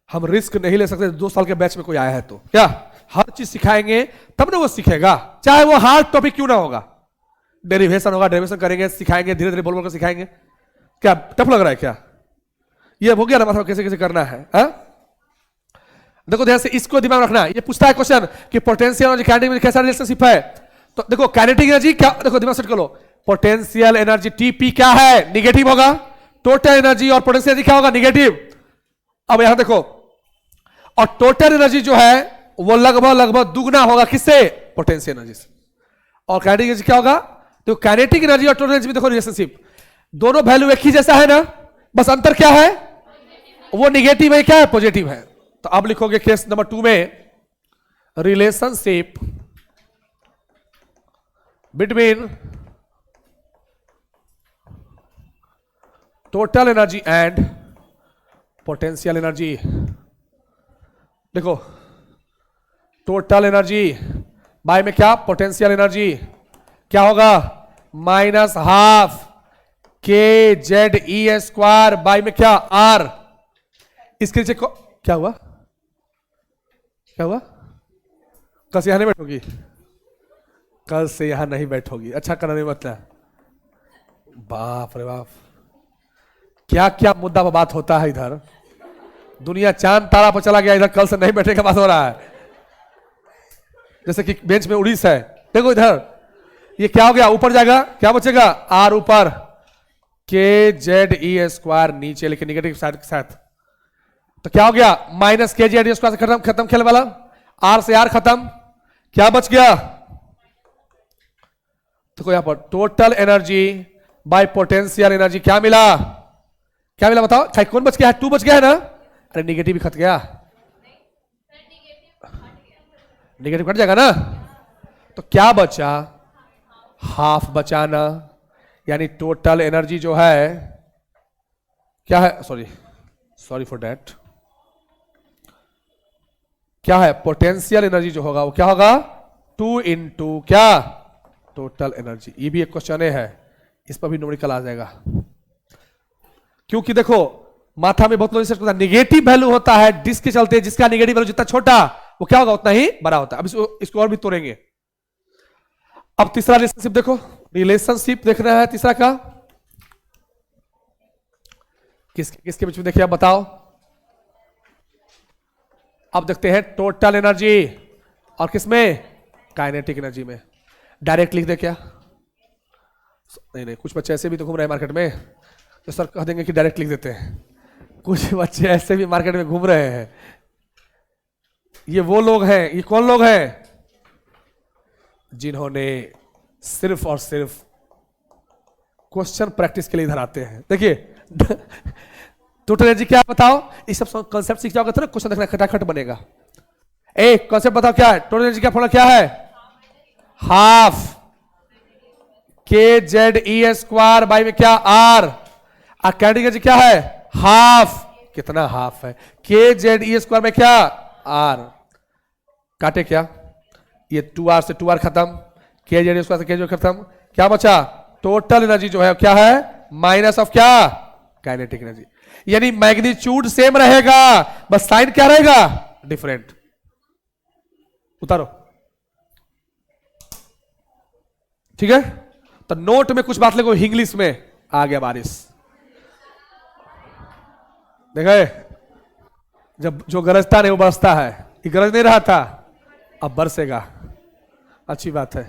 हम रिस्क नहीं ले सकते। 2 साल के बैच में कोई आया है तो क्या हर चीज सिखाएंगे तब ना वो सीखेगा, चाहे वो हार्ड टॉपिक क्यों ना होगा। डेरिवेशन होगा, डेरिवेशन करेंगे, सिखाएंगे, धीरे धीरे बोल बोल कर सिखाएंगे। क्या टफ लग रहा है क्या, ये हो गया ना, मतलब कैसे कैसे करना है, हा? देखो ध्यान से, इसको दिमाग रखना। ये पूछता है क्वेश्चन कि पोटेंशियल एनर्जी काइनेटिक में कैसा रिलेशनशिप है, तो देखो काइनेटिक एनर्जी क्या, देखो दिमाग सेट कर लो, पोटेंशियल एनर्जी टीपी क्या है, निगेटिव होगा, टोटल एनर्जी और पोटेंशियल एनर्जी क्या होगा, निगेटिव। अब यहां देखो, और टोटल एनर्जी जो है वो लगभग दुगना होगा किससे, पोटेंशियल एनर्जी से। और काइनेटिक एनर्जी क्या होगा, तो काइनेटिक एनर्जी और टोटल एनर्जी में देखो रिलेशनशिप, दोनों वैल्यू एक ही जैसा है ना, बस अंतर क्या है, वो निगेटिव है, क्या है, पॉजिटिव है। तो अब लिखोगे केस नंबर 2 में, relationship between total energy and potential energy. देखो टोटल एनर्जी बाय में क्या, पोटेंशियल एनर्जी क्या होगा, -12 के जेड ई स्क्वायर बाय में क्या, आर। इसके नीचे क्या हुआ, क्या हुआ, कल से यहां नहीं बैठोगी, कल से यहां नहीं बैठोगी, अच्छा करना नहीं मतलब, बाप रे बाप, क्या क्या मुद्दा पर बात होता है इधर, दुनिया चांद तारा पर चला गया, इधर कल से नहीं बैठने का बात हो रहा है। जैसे कि बेंच में उड़ीस है, देखो इधर ये क्या हो गया, ऊपर जाएगा, क्या बचेगा, आर ऊपर, के जेड ई स्क्वायर नीचे, लेकिन निगेटिव साइड के साथ, तो क्या हो गया, minus K Z E square से खत्म खेल वाला, आर से आर खत्म, क्या बच गया, तो यहां पर total energy by potential energy क्या मिला, क्या मिला बताओ, कौन बच गया है, 2 बच गया है ना, अरे निगेटिव भी खत गया, निगेटिव कट जाएगा ना, तो क्या बचा, हाफ बचाना, यानी टोटल एनर्जी जो है क्या है, सॉरी फॉर दैट, क्या है, पोटेंशियल एनर्जी जो होगा वो क्या होगा, 2 इंटू क्या, टोटल एनर्जी। ये भी एक क्वेश्चन है, इस पर भी न्यूमेरिकल आ जाएगा, क्योंकि देखो माथा में बहुत लोग रिसर्च करता है, निगेटिव वैल्यू होता है डिस्क के चलते, जिसका निगेटिव वैल्यू जितना छोटा वो क्या होगा उतना ही बड़ा होता है। अब इसको और भी तोड़ेंगे। अब तीसरा रिलेशनशिप देखो, रिलेशनशिप देखना है तीसरा का, किसके बीच में देखिए आप बताओ। अब देखते हैं टोटल एनर्जी और किसमें, काइनेटिक एनर्जी में। डायरेक्ट लिख दे क्या, नहीं कुछ बच्चे ऐसे भी तो घूम रहे हैं मार्केट में, तो सर कह देंगे कि डायरेक्ट लिख देते हैं। कुछ बच्चे ऐसे भी मार्केट में घूम रहे हैं, ये वो लोग हैं, ये कौन लोग हैं, जिन्होंने सिर्फ और सिर्फ क्वेश्चन प्रैक्टिस के लिए इधर आते हैं। देखिए टोटल एनर्जी क्या बताओ, इस सब कॉन्सेप्ट सीख जाओगे तो ना क्वेश्चन देखना खटाखट बनेगा। एक कॉन्सेप्ट बताओ क्या है, टोटल एनर्जी का फॉर्मूला क्या है, half K Z E square by में क्या आर, और काइनेटिक एनर्जी क्या है? हाफ। कितना हाफ है? के जेड ई स्क्वायर में क्या? आर। काटे क्या? ये 2r से 2r खत्म, के जेड स्क्वायर से के जेड खत्म, क्या बचा? टोटल एनर्जी जो है क्या है? माइनस ऑफ क्या? Kinetic energy. यानी मैग्नीट्यूड सेम रहेगा, बस साइन क्या रहेगा? डिफरेंट। उतारो, ठीक है। तो नोट में कुछ बात लिखो, इंग्लिश में। आ गया बारिश, देखे जब जो गरजता नहीं वो बरसता है, ये गरज नहीं रहा था, अब बरसेगा। अच्छी बात है।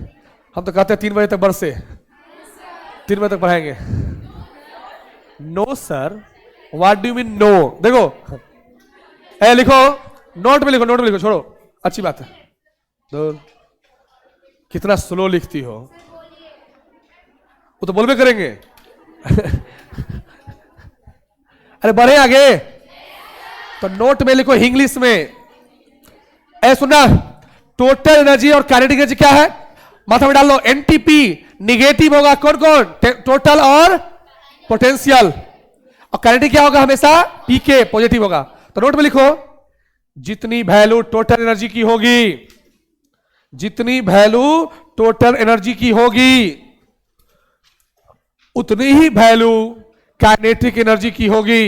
हम तो कहते हैं 3 बजे तक बरसे, 3 बजे तक पढ़ाएंगे। No sir, what do mean no? देखो ए लिखो, नोट में लिखो, नोट में लिखो, छोड़ो। अच्छी बात है। दूर, कितना स्लो लिखती हो, वो तो बोलबे करेंगे। अरे बढ़े आगे। तो नोट में लिखो इंग्लिश में। ए सुनना, टोटल एनर्जी और काइनेटिक एनर्जी क्या है? माथा में डाल लो। एनटीपी निगेटिव होगा, कौन कौन? टोटल और पोटेंशियल। और काइनेटिक क्या होगा? हमेशा पीके पॉजिटिव होगा। तो नोट में लिखो, जितनी वैल्यू टोटल एनर्जी की होगी, जितनी वैल्यू टोटल एनर्जी की होगी, उतनी ही वैल्यू काइनेटिक एनर्जी की होगी,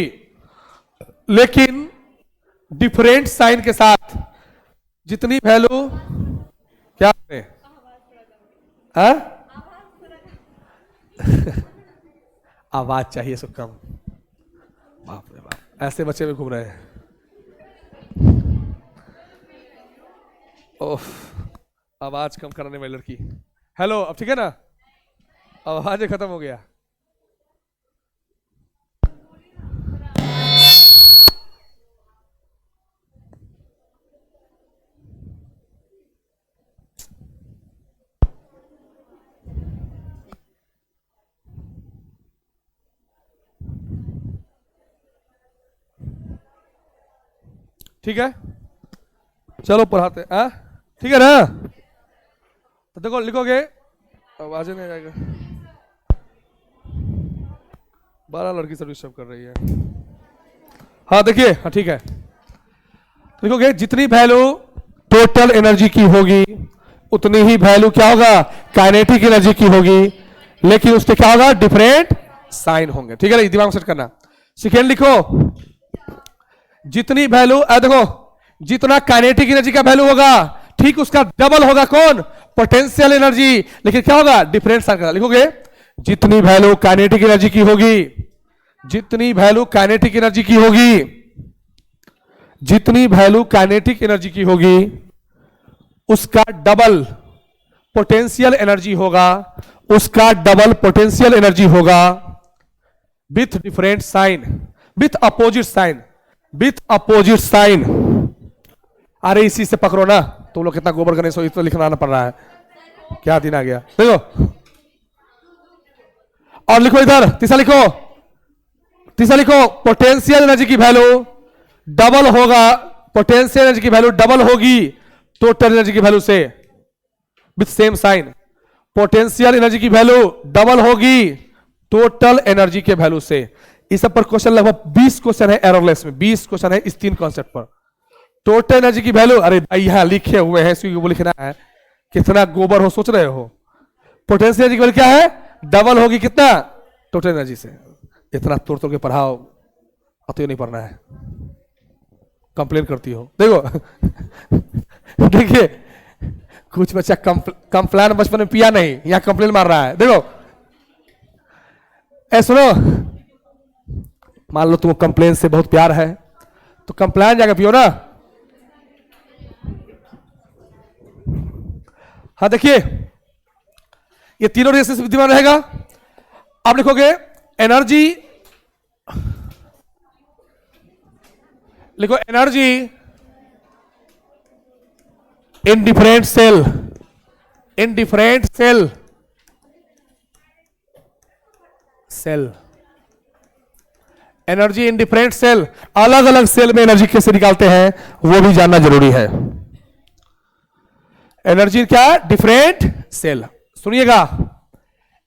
लेकिन डिफरेंट साइन के साथ। जितनी वैल्यू क्या है? आवाज चाहिए सो कम। बाप रे बाप, ऐसे बच्चे में घूम रहे हैं। ओह, आवाज कम करने वाली लड़की। हेलो, अब ठीक है ना? आवाज खत्म हो गया। ठीक है, चलो पढ़ाते हैं। ठीक है ना? तो देखो लिखोगे, आवाज नहीं आएगा। 12 लड़की सब डिस्टर्ब कर रही है। हाँ देखिए, हाँ ठीक है। लिखोगे, जितनी वैल्यू टोटल एनर्जी की होगी, उतनी ही वैल्यू क्या होगा? काइनेटिक एनर्जी की होगी, लेकिन उसके क्या होगा? डिफरेंट साइन होंगे। ठीक है ना? दिमाग में सेट करना। सेकेंड लिखो, जितनी वैल्यू, देखो जितना काइनेटिक एनर्जी का वैल्यू होगा, ठीक उसका डबल होगा कौन? पोटेंशियल एनर्जी, लेकिन क्या होगा? डिफरेंट साइन का। लिखोगे, जितनी वैल्यू काइनेटिक एनर्जी की होगी, जितनी वैल्यू काइनेटिक एनर्जी की होगी, जितनी वैल्यू काइनेटिक एनर्जी की होगी, उसका डबल पोटेंशियल एनर्जी होगा, उसका डबल पोटेंशियल एनर्जी होगा, with different sign, with opposite sign, with opposite sign. अरे इसी से पकड़ो ना, तो लोग कितना गोबर गणेश हो, तो लिखना आना पड़ रहा है। क्या दिन आ गया, देखो। और लिखो इधर, तीसरा लिखो, तीसरा लिखो, पोटेंशियल एनर्जी की वैल्यू डबल होगा, पोटेंशियल एनर्जी की वैल्यू डबल होगी टोटल एनर्जी की वैल्यू से, with same sign. Potential energy की वैल्यू डबल होगी टोटल एनर्जी के वैल्यू से। इस सब पर क्वेश्चन लगभग 20 क्वेश्चन है एररलेस में, 20 क्वेश्चन है इस 3 कॉन्सेप्ट पर। टोटल एनर्जी की वैल्यू, अरे भाई यहां लिखे हुए हैं, इसको लिखना है। कितना गोबर हो सोच रहे हो? पोटेंशियल एनर्जी की वैल्यू क्या है? डबल होगी कितना? टोटल एनर्जी से। इतना तोड़ तोड़ के पढ़ाओ, अतो नहीं पढ़ना है, कंप्लेन करती हो। देखो देखिए, कुछ बच्चा कंप्लेन बचपन में पिया नहीं, यहां कंप्लेन मार रहा है। देखो ए सुनो, मान लो तुम कंप्लेन से बहुत प्यार है, तो कंप्लेन जाकर पियो ना। हाँ देखिए, ये तीनों रेसेस विद्यमान रहेगा। अब लिखोगे एनर्जी, लिखो energy in different shell, in different shell, shell, energy in different shell. अलग अलग सेल में एनर्जी कैसे निकालते हैं वो भी जानना जरूरी है। एनर्जी क्या? Different cell. सुनिएगा,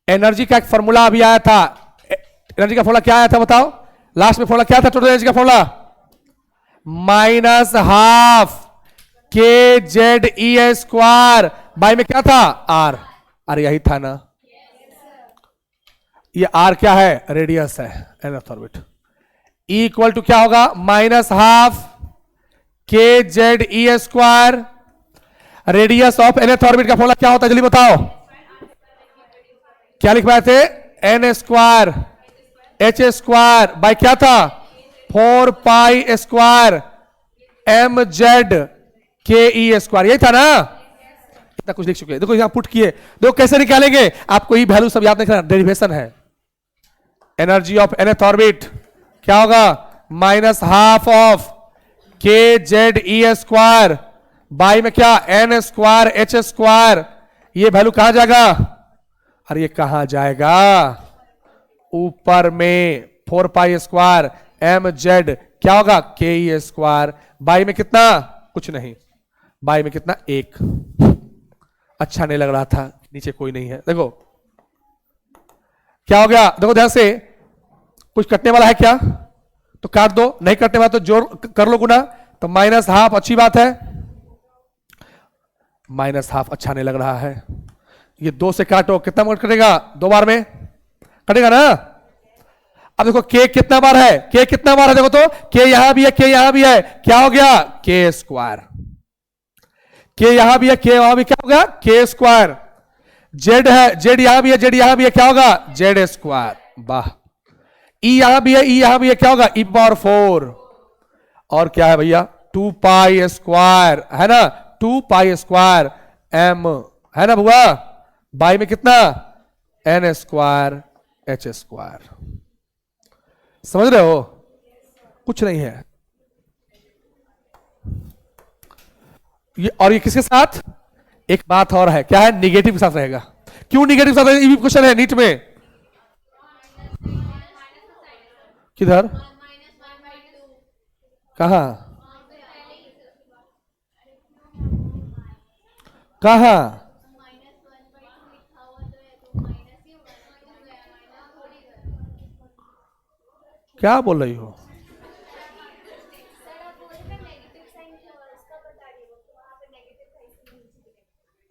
एनर्जी का एक फॉर्मूला अभी आया था, एनर्जी का फॉर्मूला क्या आया था बताओ, लास्ट में फॉर्मूला क्या था टोटल एनर्जी का formula? Minus half K Z E square by में क्या था? आर। अरे यही था ना, ये आर क्या है? रेडियस है nth orbit. E equal to क्या होगा? Minus half K Z E square. Radius of nth orbit का फॉर्मूला क्या होता है जल्दी बताओ? क्या लिख पाए थे? N square H square by क्या था? 4 pi square M Z K E square, यही था ना? इतना कुछ लिख चुके हैं। देखो यहां पुट किए, देखो कैसे निकालेंगे, आपको ये वैल्यू सब याद नहीं करना, डेरिवेशन है। एनर्जी ऑफ nth ऑर्बिट क्या होगा? Minus half of K Z E square by में क्या? N square H square. ये वैल्यू कहां जाएगा? अरे ये कहां जाएगा? ऊपर में 4 पाई स्क्वायर एम जेड क्या होगा? के ई स्क्वायर बाई में कितना? कुछ नहीं, बाई में कितना? 1। अच्छा नहीं लग रहा था, नीचे कोई नहीं है। देखो क्या हो गया, देखो ध्यान से, कुछ कटने वाला है क्या? तो काट दो, नहीं कटने वाला तो जोड़ कर लो गुना, तो माइनस हाफ अच्छी बात है। माइनस हाफ अच्छा नहीं लग रहा है, ये 2 से काटो, कितना मिनट कटेगा? 2 बार में कटेगा ना। अब देखो के कितना बार है? के कितना बार है देखो तो, के यहां भी है, के यहां भी है, क्या हो गया? के स्क्वायर। के यहां भी है, के वहां भी, क्या हो गया? के स्क्वायर। जेड है, जेड यहां भी है, जेड यहां भी है, क्या होगा? Z square. वाह। ई यहां भी है, ई यहां भी है, क्या होगा? ई पावर 4। और क्या है भैया? 2 पाई स्क्वायर है ना, 2 पाई स्क्वायर एम है ना बुआ, बाई में कितना? N square H square. समझ रहे हो? कुछ नहीं है ये। और ये किसके साथ? एक बात और है, क्या है? निगेटिव के साथ रहेगा। क्यों निगेटिव के साथ रहेगा? ये भी क्वेश्चन है नीट में। किधर? कहां? कहां? क्या बोल रही हो?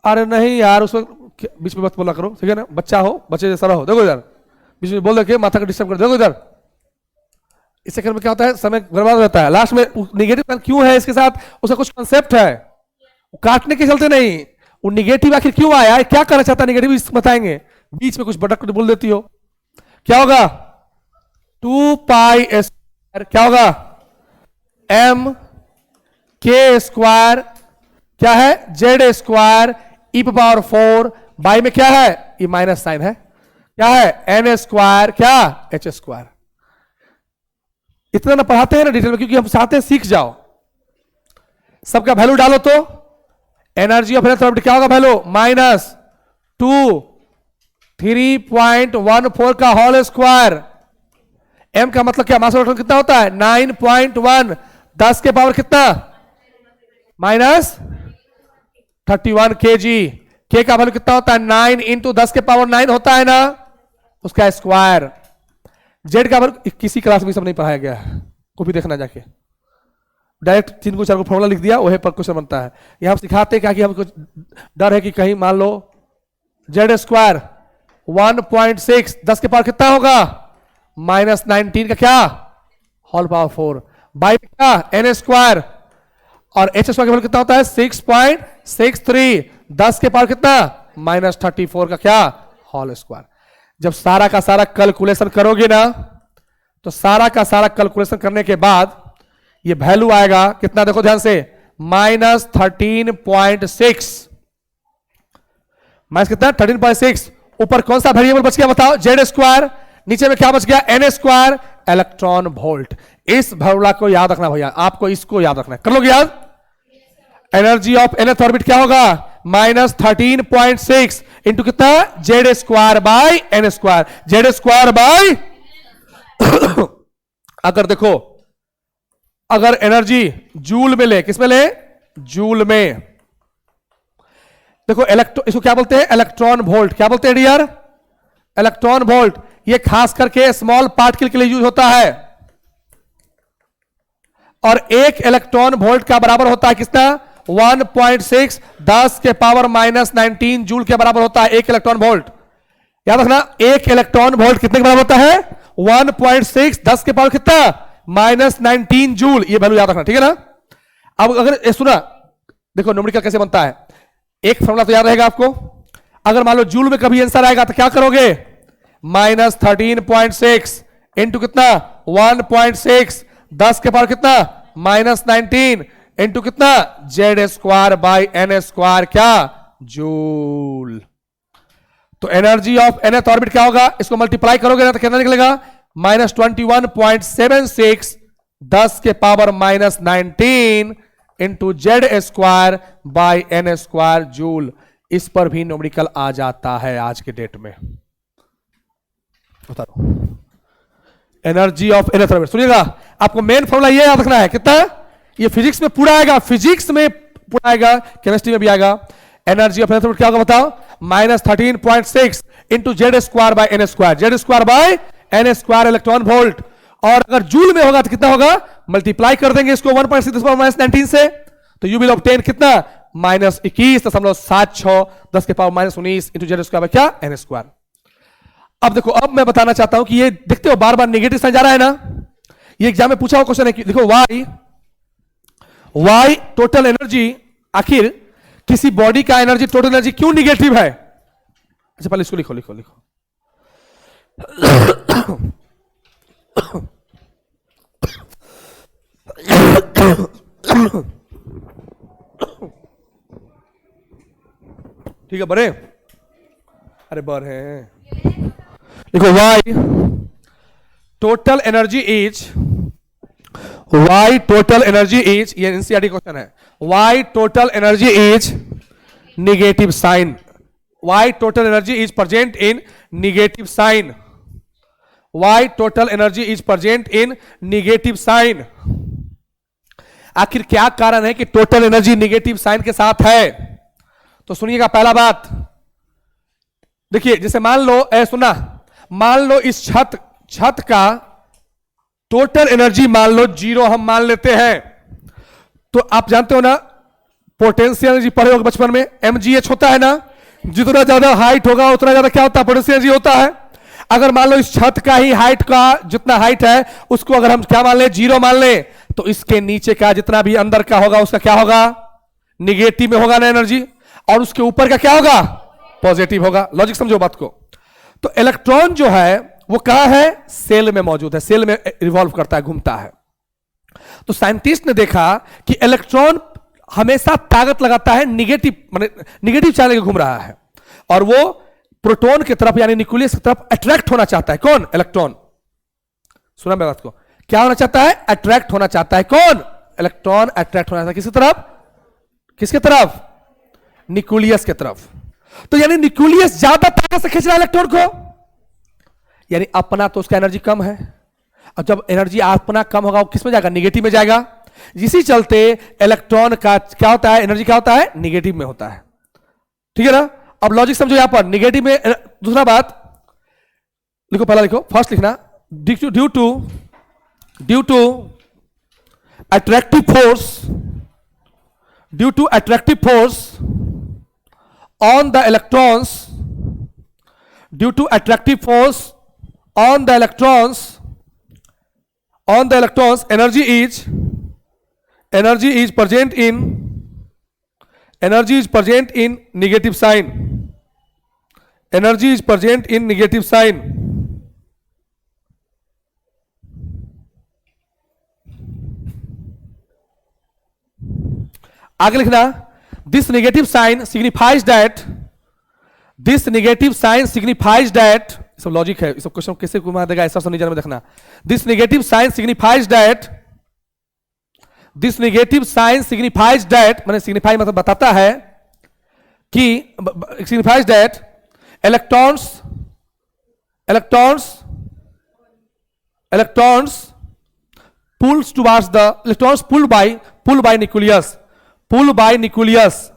अरे नहीं यार, उसमें बीच में मत बोला करो, ठीक है ना? बच्चा हो, बच्चे जैसा रहो। देखो इधर बीच में बोल दे के माथा को डिस्टर्ब कर। देखो इधर, इस चक्कर में क्या होता है? समय बर्बाद रहता है। लास्ट में निगेटिव क्यों है इसके साथ? उसका कुछ कंसेप्ट है, काटने के चलते नहीं। वो निगेटिव आखिर क्यों आया, क्या करना चाहता निगेटिव, बताएंगे। बीच में कुछ भटक बोल देती हो, क्या होगा? 2 पाई स्क्वायर क्या होगा? एम के स्क्वायर क्या है? Z square E power 4 by में क्या है? ये माइनस साइन है, क्या है? एन स्क्वायर क्या? H square. इतना ना पढ़ाते हैं ना डिटेल में, क्योंकि हम चाहते हैं सीख जाओ। सबका वैल्यू डालो तो एनर्जी ऑफ nth ऑर्बिट क्या होगा? वैल्यू माइनस 2 3.14 का होल स्क्वायर। एम का मतलब क्या? मास इलेक्ट्रॉन कितना होता है? 9.1 10 के पावर कितना? Minus 31 kg। के का वैल्यू कितना होता है? 9 इंटू 10 के पावर 9 होता है ना, उसका स्क्वायर। जेड का वैल्यू किसी क्लास में सब नहीं पढ़ाया गया है, को भी देखना जाके। डायरेक्ट 3 को 4 को फॉर्मूला लिख दिया, वही पर क्वेश्चन बनता है। यहां सिखाते क्या कि हमको डर है कि कहीं मान लो जेड स्क्वायर 1.6 10 के पावर कितना होगा? माइनस 19 का क्या? होल पावर 4 बाई क्या? N square. और एच स्क्वायर का वैल्यू कितना होता है? 6.63 10 के पावर कितना? माइनस 34 का क्या? Whole square. जब सारा का सारा कैलकुलेशन करोगे ना, तो सारा का सारा कैलकुलेशन करने के बाद ये वैल्यू आएगा कितना? देखो ध्यान से, माइनस 13.6। माइनस कितना? 13.6। ऊपर कौन सा वेरिएबल बच गया बताओ? Z square. नीचे में क्या बच गया? N square electron volt. इस फॉर्मूला को याद रखना भैया, आपको इसको याद रखना है। कर लोगे याद? एनर्जी ऑफ nth ऑर्बिट क्या होगा? माइनस 13.6 इंटू कितना? Z square by N square. Z square by अगर देखो, अगर एनर्जी जूल में ले, किस में ले? जूल में। देखो इसको क्या बोलते हैं? Electron volt. क्या बोलते हैं डियर? Electron volt. ये खास करके स्मॉल पार्टिकल के लिए यूज होता है। और 1 इलेक्ट्रॉन वोल्ट का बराबर होता है कितना? 1.6 10 के पावर -19 जूल के बराबर होता है 1 इलेक्ट्रॉन वोल्ट। याद रखना, 1 इलेक्ट्रॉन वोल्ट कितने के बराबर होता है? 1.6 10 के पावर कितना? -19 जूल। ये वैल्यू याद रखना, ठीक है ना। अब अगर सुना, देखो न्यूमेरिकल कैसे बनता है। एक फॉर्मूला तो याद रहेगा आपको। अगर मान लो जूल में कभी आंसर आएगा तो क्या करोगे? -13.6 इंटू कितना? 1.6 10 के पावर कितना? -19 इंटू कितना? Z²/n² क्या? जूल। तो एनर्जी ऑफ nth ऑर्बिट क्या होगा? इसको मल्टीप्लाई करोगे ना तो कितना निकलेगा? -21.76 10 के पावर -19 इंटू Z²/n² जूल। इस पर भी न्यूमेरिकल आ जाता है आज के डेट में। एनर्जी ऑफ nth ऑर्बिट सुनिएगा, आपको मेन फॉर्मूला ये याद रखना है। कितना? ये फिजिक्स में पूरा आएगा, फिजिक्स में पूरा आएगा, केमिस्ट्री में भी आएगा। एनर्जी ऑफ nth ऑर्बिट क्या होगा बताओ? -13.6 into Z²/n²। Z²/n² electron volt. और अगर जूल में होगा तो कितना होगा? मल्टीप्लाई कर देंगे इसको 1.6 -19 से, तो यू विल ऑब्टेन कितना? -21.76 10 के पावर -19 इंटू Z² क्या? n²। अब देखो, अब मैं बताना चाहता हूं कि ये देखते हो बार बार नेगेटिव साइन जा रहा है ना। ये एग्जाम में पूछा हुआ क्वेश्चन है कि देखो वाई टोटल एनर्जी, आखिर किसी बॉडी का एनर्जी टोटल एनर्जी क्यों निगेटिव है? अच्छा पहले इसको लिखो लिखो लिखो। ठीक है बड़े, अरे बर है, देखो वाई टोटल एनर्जी इज, ये एनसीईआरटी क्वेश्चन है। Why total energy is negative sign. Why total energy is present in negative sign. Why total energy is present in negative sign. आखिर क्या कारण है कि टोटल एनर्जी निगेटिव साइन के साथ है? तो सुनिएगा, पहला बात देखिए, जैसे मान लो मान लो इस छत का टोटल एनर्जी मान लो 0 हम मान लेते हैं। तो आप जानते हो ना, पोटेंशियल एनर्जी पढ़े होगे बचपन में, mgh होता है ना। जितना ज्यादा हाइट होगा उतना ज्यादा क्या होता है? पोटेंशियल एनर्जी होता है। अगर मान लो इस छत का ही हाइट का जितना हाइट है उसको अगर हम क्या मान ले? 0 मान ले, तो इसके नीचे का जितना भी अंदर का होगा उसका क्या होगा? निगेटिव में होगा ना एनर्जी, और उसके ऊपर का क्या होगा? पॉजिटिव होगा। लॉजिक समझो बात को। तो इलेक्ट्रॉन जो है वो कहां है? सेल में मौजूद है, सेल में रिवॉल्व करता है, घूमता है। तो साइंटिस्ट ने देखा कि इलेक्ट्रॉन हमेशा ताकत लगाता है निगेटिव, माने निगेटिव चार्ज घूम रहा है, और वो प्रोटॉन की तरफ यानी न्यूक्लियस की तरफ अट्रैक्ट होना चाहता है। कौन? इलेक्ट्रॉन। सुना मेरी बात को, क्या होना चाहता है? अट्रैक्ट होना चाहता है। कौन? इलेक्ट्रॉन अट्रैक्ट होना चाहता है किसकी तरफ? किसके तरफ? न्यूक्लियस की तरफ। तो यानी न्यूक्लियस ज्यादा ताकत से खींच रहा है इलेक्ट्रॉन को, यानी अपना तो उसका एनर्जी कम है, और जब एनर्जी अपना कम होगा वो किस में जाएगा? निगेटिव में जाएगा। इसी चलते इलेक्ट्रॉन का क्या होता है? एनर्जी क्या होता है? निगेटिव में होता है। ठीक है ना। अब लॉजिक समझो, यहां पर निगेटिव में। दूसरा बात लिखो, पहला लिखो, फर्स्ट लिखना, due to attractive force on the electrons, due to attractive force on the electrons, energy is present in negative sign. Energy is present in negative sign. आगे लिखना, this negative sign signifies that सब logic है, सब question कैसे घुमा देगा ऐसा नहीं जाने में देखना। this negative sign signifies that माने सिग्निफाई मतलब बताता है कि signifies that electrons pulls towards the electrons pulled by nucleus।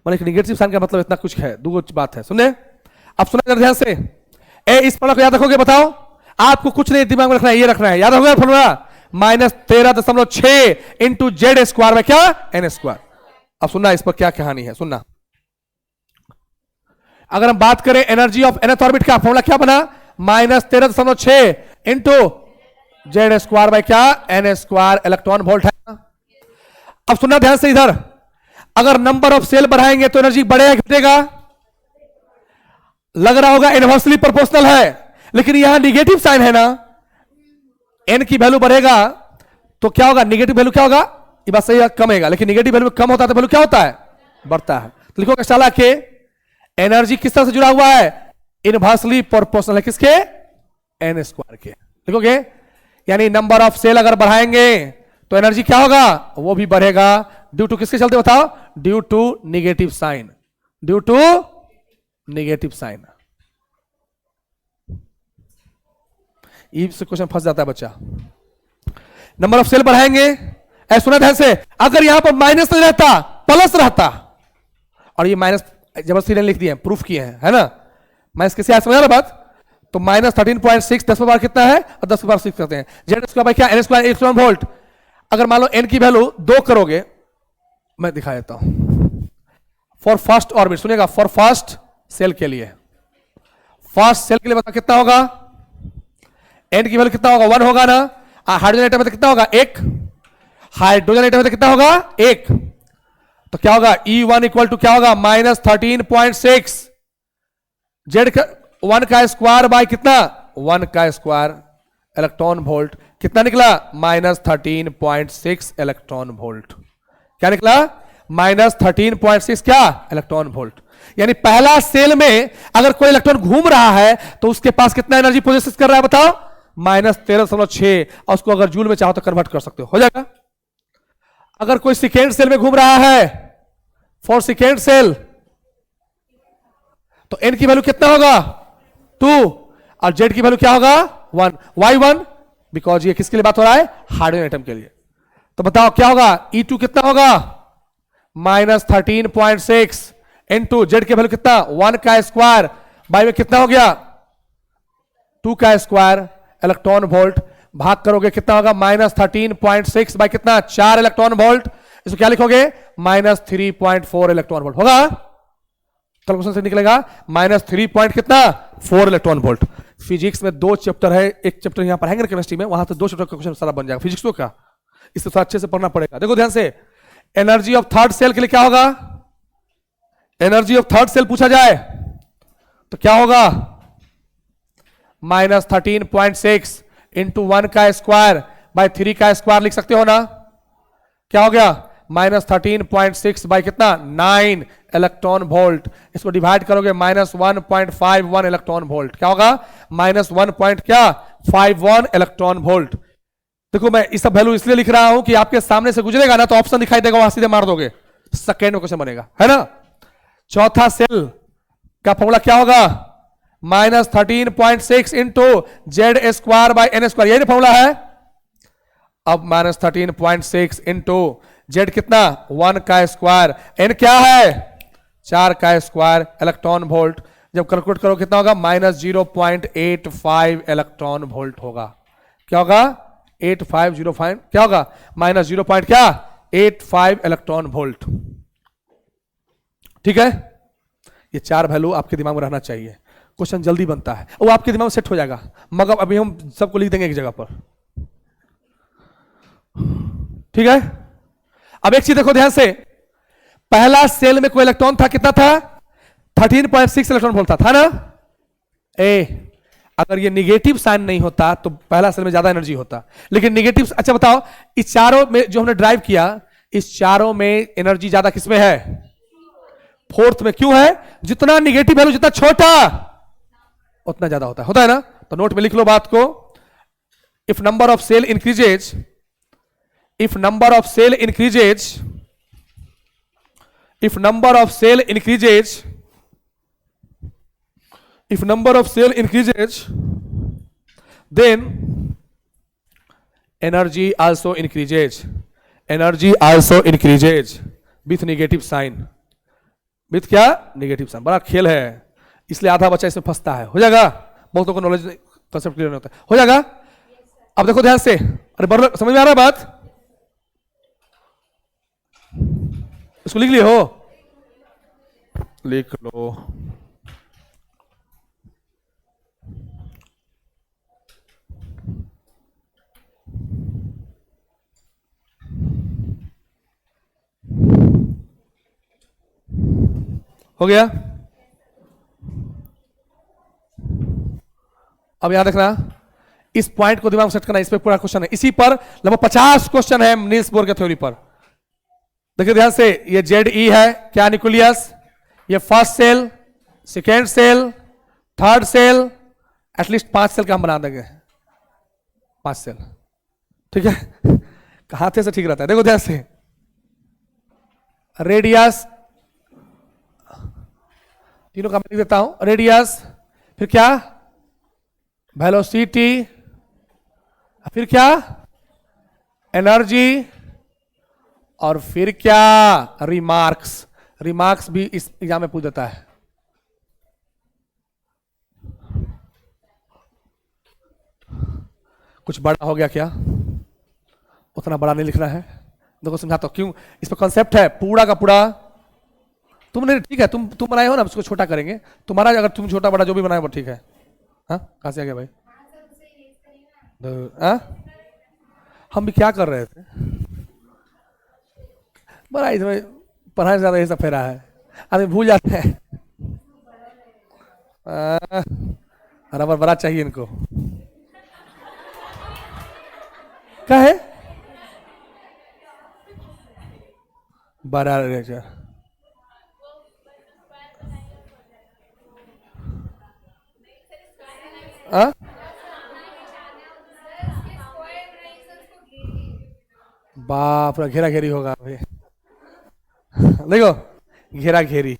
माने नेगेटिव साइन का मतलब इतना कुछ है, दो बात है, सुने। अब सुना ध्यान से, इस फॉर्मूला को याद रखोगे? बताओ, आपको कुछ नहीं दिमाग में रखना है, ये रखना है, याद होगा फॉर्मूला -13.6 इंटू जेड स्क्वायर में क्या एन स्क्वायर। अब सुनना इस पर क्या कहानी है, सुनना। अगर हम बात करें एनर्जी ऑफ nth ऑर्बिट का फॉर्मूला क्या बना, -13.6 इंटू जेड स्क्वायर बाय क्या एन स्क्वायर इलेक्ट्रॉन वोल्ट है। अब सुनना ध्यान से इधर, अगर नंबर ऑफ सेल बढ़ाएंगे तो एनर्जी बढ़ेगा घटेगा? लग रहा होगा इनवर्सली प्रोपोर्शनल है, लेकिन यहां निगेटिव साइन है ना, एन की वैल्यू बढ़ेगा तो क्या होगा, निगेटिव वैल्यू क्या होगा, ये बात सही है, कमेगा, लेकिन निगेटिव वैल्यू कम होता है तो वैल्यू क्या होता है, बढ़ता है। तो लिखो साला के एनर्जी किस तरह से जुड़ा हुआ है, इनवर्सली प्रोपोर्शनल है किसके, एन स्क्वायर के। लिखोगे यानी नंबर ऑफ सेल अगर बढ़ाएंगे तो एनर्जी क्या होगा, वो भी बढ़ेगा। ड्यू टू किसके चलते बताओ, due to negative sign, due to negative sign. Question फंस जाता है बच्चा। नंबर ऑफ सेल बढ़ाएंगे, ऐसा सुना ध्यान से, अगर यहां पर माइनस नहीं रहता प्लस रहता, और ये माइनस जबरदस्ती लिख दिए प्रूफ किए हैं, है ना, माइनस किसी समझा ना बात, तो -13.6 10 बार कितना है, और 10 बार 6 करते हैं, जेड स्क्वायर बाय क्या एन स्क्वायर इलेक्ट्रॉन वोल्ट। अगर मान लो एन की वैल्यू 2 करोगे, मैं दिखा देता हूं फॉर फर्स्ट ऑर्बिट, सुनिएगा, फॉर फर्स्ट सेल के लिए, फर्स्ट सेल के लिए बता कितना होगा, एन की वैल्यू कितना होगा, 1 होगा ना, हाइड्रोजन एटम में तो कितना होगा 1, हाइड्रोजन एटम में तो कितना होगा 1, तो क्या होगा E1 इक्वल टू क्या होगा -13.6 जेड 1 का स्क्वायर बाय कितना 1 का स्क्वायर इलेक्ट्रॉन वोल्ट, कितना निकला -13.6 इलेक्ट्रॉन वोल्ट। क्या निकला -13.6 क्या इलेक्ट्रॉन वोल्ट। यानी पहला सेल में अगर कोई इलेक्ट्रॉन घूम रहा है तो उसके पास कितना एनर्जी पोजेस कर रहा है बताओ, -13.6, और उसको अगर जूल में चाहो तो कन्वर्ट कर सकते हो जाएगा। अगर कोई सेकेंड सेल में घूम रहा है, फॉर सेकेंड सेल, तो एन की वैल्यू कितना होगा 2, और जेड की वैल्यू क्या होगा 1। वाई 1 बिकॉज ये किसके लिए बात हो रहा है, हाइड्रोजन एटम के लिए। तो बताओ क्या होगा, E2 कितना होगा -13.6 इंटू जेड की वैल्यू कितना 1 का स्क्वायर बाई में कितना हो गया 2 का स्क्वायर इलेक्ट्रॉन वोल्ट, भाग करोगे कितना होगा -13.6 बाई कितना 4 इलेक्ट्रॉन वोल्ट, इसको क्या लिखोगे -3.4 इलेक्ट्रॉन वोल्ट होगा। कैलकुलेशन से निकलेगा -3 कितना 4 इलेक्ट्रॉन वोल्ट। फिजिक्स में 2 चैप्टर है, एक चैप्टर यहां पढ़ाएंगे केमिस्ट्री में, वहां से 2 चैप्टर का क्वेश्चन सारा बन जाएगा फिजिक्स का, इससे थोड़ा अच्छे से पढ़ना पड़ेगा। देखो ध्यान से, एनर्जी ऑफ थर्ड सेल के लिए क्या होगा, एनर्जी ऑफ थर्ड सेल पूछा जाए तो क्या होगा -13.6 इंटू 1 का स्क्वायर बाय 3 का स्क्वायर लिख सकते हो ना, क्या हो गया -13.6 बाय कितना 9 इलेक्ट्रॉन वोल्ट, इसको डिवाइड करोगे -1.51 इलेक्ट्रॉन वोल्ट, क्या होगा -1.51 इलेक्ट्रॉन वोल्ट। देखो मैं इस सब वैल्यू इसलिए लिख रहा हूं कि आपके सामने से गुजरेगा ना तो ऑप्शन दिखाई देगा, वहां सीधे मार दोगे, सेकेंड में क्वेश्चन बनेगा, है ना। चौथा सेल का फॉर्मूला क्या होगा -13.6 into Z square by N square, यही फॉर्मूला है। अब -13.6 इंटू जेड कितना 1 का स्क्वायर, एन क्या है 4 का स्क्वायर इलेक्ट्रॉन वोल्ट, जब कैलकुलेट करो कितना होगा -0.85 इलेक्ट्रॉन वोल्ट होगा। क्या होगा 8505, क्या होगा -0.85 इलेक्ट्रॉन वोल्ट। ठीक है, ये 4 वैल्यू आपके दिमाग में रहना चाहिए, क्वेश्चन जल्दी बनता है, वो आपके दिमाग में सेट हो जाएगा। मगर अभी हम सबको लिख देंगे एक जगह पर, ठीक है। अब एक चीज देखो ध्यान से, पहला सेल में कोई इलेक्ट्रॉन था, कितना था 13.6 इलेक्ट्रॉन वोल्ट था ना। अगर ये निगेटिव साइन नहीं होता तो पहला सेल में ज्यादा एनर्जी होता, लेकिन निगेटिव। अच्छा बताओ, इस चारों में जो हमने ड्राइव किया, इस चारों में एनर्जी ज्यादा किसमें है, फोर्थ में। क्यों है, जितना निगेटिव वैल्यू जितना छोटा उतना ज्यादा होता है ना। तो नोट में लिख लो बात को, if number of shell increases, if number of cell increases, if number of cell increases, if number of cell increases, then energy also increases, energy also increases with negative sign, with क्या negative sign. बड़ा खेल है, इसलिए आधा बच्चा इसमें फंसता है, हो जाएगा बहुतों को नॉलेज कंसेप्ट क्लियर नहीं होता है। हो जाएगा। अब देखो ध्यान से, अरे बरल समझ में आ रहा है बात? इसको लिख लिए हो? लिख लो। हो गया। अब यहां देखना, इस पॉइंट को दिमाग में सेट करना, इस पे पूरा क्वेश्चन है, इसी पर लगभग 50 क्वेश्चन है नील्स बोर के थ्योरी पर। देखिए ध्यान से, ये ZE है क्या न्यूक्लियस, ये first shell, second shell, third shell, at least 5 shell का हम बना देंगे, 5 सेल, ठीक है। हाथे से ठीक रहता है। देखो ध्यान से, रेडियस, तीनों का मैं लिख देता हूं, रेडियस, फिर क्या, वेलोसिटी, फिर क्या, एनर्जी, और फिर क्या, रिमार्क्स। रिमार्क्स भी इस एग्जाम में पूछ देता है। कुछ बड़ा हो गया क्या? उतना बड़ा नहीं लिखना है। देखो समझाता हूं क्यों, इस पर कॉन्सेप्ट है पूरा का पूरा। तुमने ठीक है, तुम बनाए हो ना, उसको छोटा करेंगे। तुम्हारा अगर तुम छोटा बड़ा जो भी बनाए वो ठीक है। हाँ, कहां से आ गया भाई? हम भी क्या कर रहे थे? बड़ा इसमें पढ़ाई से ज्यादा ये सब फेरा है, आदमी भूल जाते हैं। रबर बड़ा चाहिए इनको, क्या है? बड़ा रेचर, बाप रे, घेरा घेरी होगा अभी। देखो घेरा घेरी,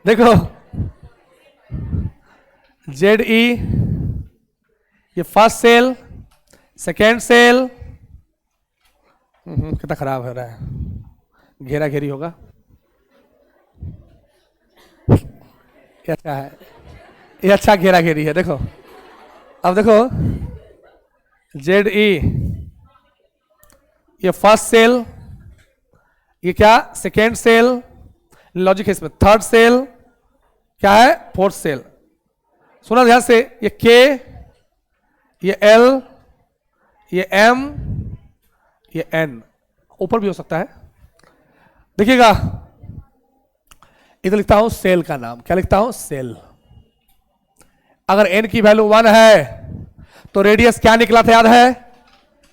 देखो ZE, ये फर्स्ट सेल, सेकेंड सेल, कितना खराब हो रहा है, घेरा घेरी होगा। ये अच्छा है, ये अच्छा घेरा घेरी है। देखो अब देखो, ZE, ये फर्स्ट सेल, ये क्या, सेकेंड सेल, लॉजिक है इसमें, थर्ड सेल, क्या है, फोर्थ सेल। सुना ध्यान से, ये K, ये L, ये M, ये N, ऊपर भी हो सकता है। देखिएगा, इधर लिखता हूं सेल का नाम, क्या लिखता हूं, सेल। अगर N की वैल्यू 1 है तो रेडियस क्या निकला था, याद है,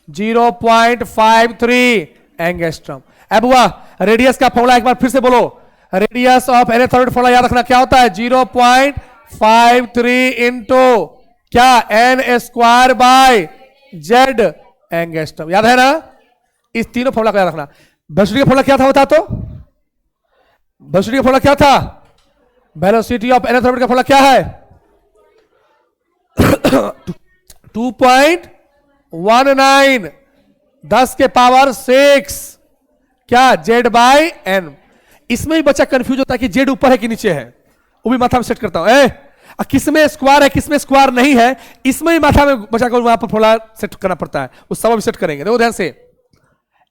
0.53 एंगस्ट्रम। अब हुआ, रेडियस का फॉर्मूला एक बार फिर से बोलो, radius of any third formula याद रखना, क्या होता है, 0.53 इंटू क्या, N square by Z angstrom. याद है ना? इस तीनों फॉर्मूला को याद रखना। वेलोसिटी का फॉर्मूला क्या था बता तो? वेलोसिटी का फॉर्मूला क्या था? वेलोसिटी ऑफ एनी थर्ड का फॉर्मूला क्या है? 2.19 10 के पावर 6 क्या, Z बाय N। इसमें भी बच्चा कंफ्यूज होता है कि Z ऊपर है कि नीचे है, वो भी माथा में सेट करता हूं। किसमें स्क्वायर है किसमें स्क्वायर नहीं है, इसमें भी माथा में बच्चा को वहां पर फॉर्मूला सेट करना पड़ता है, उस सब भी सेट करेंगे। देखो ध्यान से,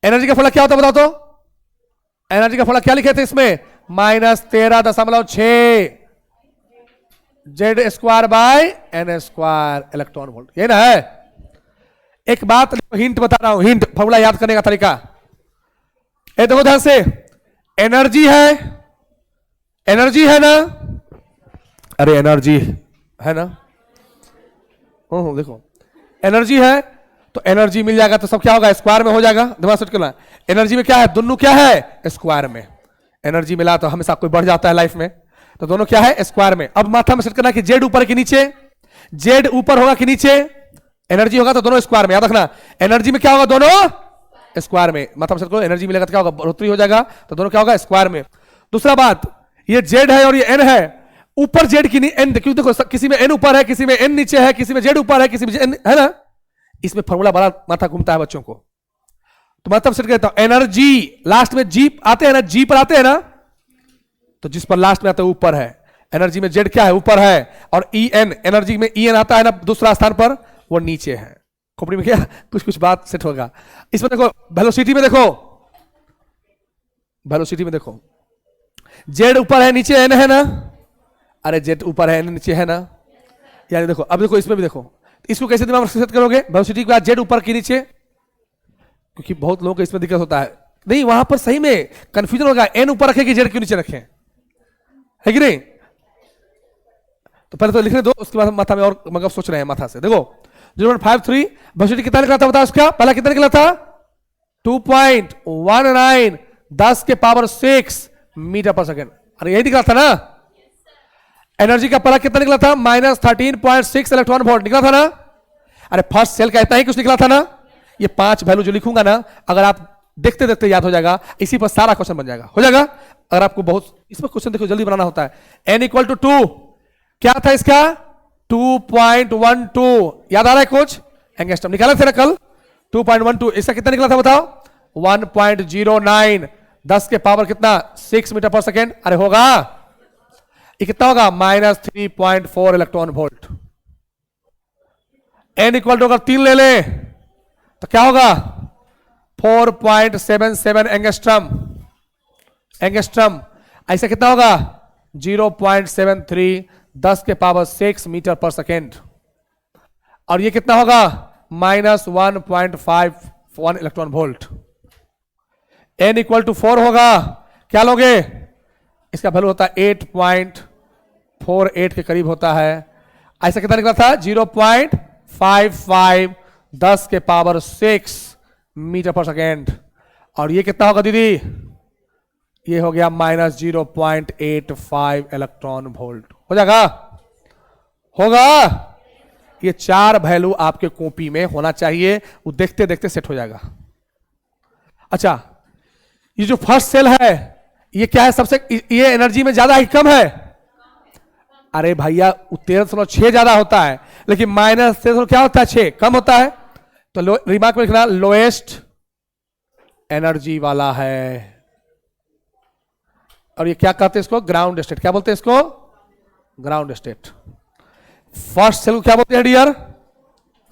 एनर्जी का फॉर्मूला क्या होता है बताओ तो? एनर्जी का फॉर्मूला क्या लिखे थे इसमें, -13.6 Z square by N square electron volt, ये ना है। एक बात हिंट बता रहा हूं, हिंट, फॉर्मूला याद करने का तरीका। ये देखो ध्यान से, एनर्जी है ना, अरे एनर्जी है ना, देखो एनर्जी है तो एनर्जी मिल जाएगा तो सब क्या होगा, स्क्वायर में हो जाएगा। दिमाग सेट करना, एनर्जी में क्या है, दोनों क्या है, स्क्वायर में। एनर्जी मिला तो हमेशा कोई बढ़ जाता है लाइफ में, तो दोनों क्या है, स्क्वायर में। अब माथा में सेट करना कि जेड ऊपर के नीचे, जेड ऊपर होगा कि नीचे, एनर्जी होगा तो दोनों स्क्वायर में। याद रखना, एनर्जी में क्या होगा, दोनों स्क्वायर में। माथा में सेट करो, एनर्जी मिलेगा तो क्या होगा, बढ़ोतरी हो जाएगा, तो दोनों क्या होगा, स्क्वायर में। दूसरा बात, ये जेड है और ये एन है, ऊपर जेड की एन, क्यों देखो किसी में एन ऊपर है, किसी में एन नीचे है, किसी में जेड ऊपर है, किसी में एन है ना। इसमें फॉर्मूला बड़ा माथा घूमता है बच्चों को, तो मतलब सेट करता हूं, एनर्जी लास्ट में जी आते हैं ना, जी पर आते हैं ना, तो जिस पर लास्ट में आता है ऊपर है, एनर्जी में जेड क्या है, ऊपर है, और ई एन, एनर्जी में ई एन आता है ना दूसरा स्थान पर, वो नीचे है। खोपड़ी में क्या कुछ कुछ बात सेट होगा। इसमें देखो वेलोसिटी में देखो, वेलोसिटी में देखो जेड ऊपर है नीचे एन है ना, अरे जेड ऊपर है एन नीचे है ना, यानी देखो अब देखो इसमें भी देखो, इसको कैसे दिमाग में सेट करोगे, वेलोसिटी के बाद जेड ऊपर की नीचे, क्योंकि बहुत लोगों को इसमें दिक्कत होता है, नहीं वहां पर सही में कंफ्यूजन होगा, एन ऊपर रखे कि जेड क्यों नीचे रखें, है कि नहीं। तो पहले तो लिखने दो, उसके बाद माथा में और मतलब सोच रहे हैं माथा से। देखो 0.53 वेलोसिटी कितना निकला था बताओ, उसका पहला कितना निकला था 2.19 10 के पावर 6 मीटर पर सेकेंड, अरे यही निकला था ना। एनर्जी का पहला कितना निकला था -13.6 इलेक्ट्रॉन वोल्ट निकला था ना। अरे फर्स्ट सेल का इतना ही कुछ निकला था ना। ये 5 वैल्यू जो लिखूंगा ना, अगर आप देखते देखते याद हो जाएगा, इसी पर सारा क्वेश्चन बन जाएगा, हो जाएगा। अगर आपको बहुत इसमें क्वेश्चन देखो जल्दी बनाना होता है। n = 2 क्या था इसका 2.12 याद आ रहा है कुछ, एंगस्ट्रॉम निकाले थे ना कल 2.12, इसका कितना निकला था बताओ 1.09 10 के पावर कितना 6 मीटर पर सेकेंड, अरे होगा ये कितना होगा -3.4 इलेक्ट्रॉन वोल्ट। n = अगर 3 ले ले तो क्या होगा 4.77 एंगस्ट्रॉम, एंगस्ट्रॉम ऐसा कितना होगा 0.73 10 के पावर 6 मीटर पर सेकेंड, और ये कितना होगा -1.51 इलेक्ट्रॉन वोल्ट। n = 4 होगा, क्या लोगे, इसका वैल्यू होता है 8.48 के करीब होता है। ऐसा कितना निकला था 0.55 10 के पावर 6 मीटर पर सेकेंड, और ये कितना होगा दीदी, ये हो गया -0.85 इलेक्ट्रॉन वोल्ट, हो जाएगा, होगा। ये 4 वैल्यू आपके कॉपी में होना चाहिए, वो देखते देखते सेट हो जाएगा। अच्छा ये जो फर्स्ट सेल है ये क्या है, सबसे ये एनर्जी में ज्यादा है कम है, अरे भैया 13.6 ज्यादा होता है, लेकिन -13 क्या होता है 6 कम होता है। तो रिमार्क में लिखना लोएस्ट एनर्जी वाला है, और ये क्या कहते हैं इसको ग्राउंड स्टेट, क्या बोलते हैं इसको ग्राउंड स्टेट। फर्स्ट सेल को क्या बोलते हैं डियर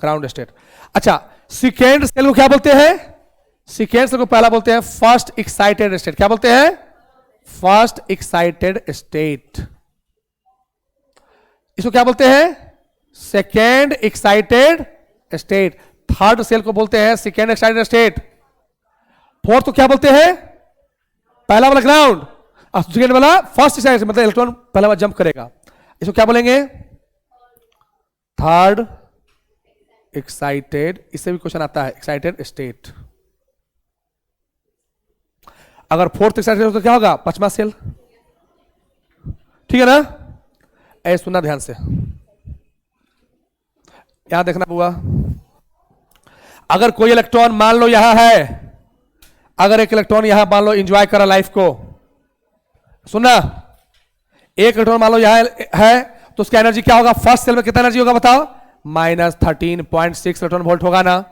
ग्राउंड स्टेट। अच्छा सेकेंड सेल को क्या बोलते हैं, सेकेंड सेल को पहला बोलते हैं फर्स्ट एक्साइटेड स्टेट, क्या बोलते हैं फर्स्ट एक्साइटेड स्टेट, इसको क्या बोलते हैं second excited state. Third shell को बोलते हैं सेकेंड एक्साइटेड स्टेट। फोर्थ को क्या बोलते हैं पहला वाला ग्राउंड, और सेकेंड वाला फर्स्ट एक्साइटेड, मतलब इलेक्ट्रॉन पहला वाला जंप करेगा, इसको क्या बोलेंगे थर्ड एक्साइटेड। इससे भी क्वेश्चन आता है एक्साइटेड स्टेट। अगर फोर्थ एक्साइटेड तो क्या होगा पांचवा सेल, ठीक है ना। ऐसे सुनना ध्यान से, यहां देखना बुआ, अगर कोई इलेक्ट्रॉन मान लो यहां है, अगर एक इलेक्ट्रॉन यहां मान लो एंजॉय करा लाइफ को, सुनना एक इलेक्ट्रॉन मान लो यहां है, तो उसका एनर्जी क्या होगा फर्स्ट सेल में कितना एनर्जी होगा बताओ -13.6 इलेक्ट्रॉन वोल्ट होगा ना।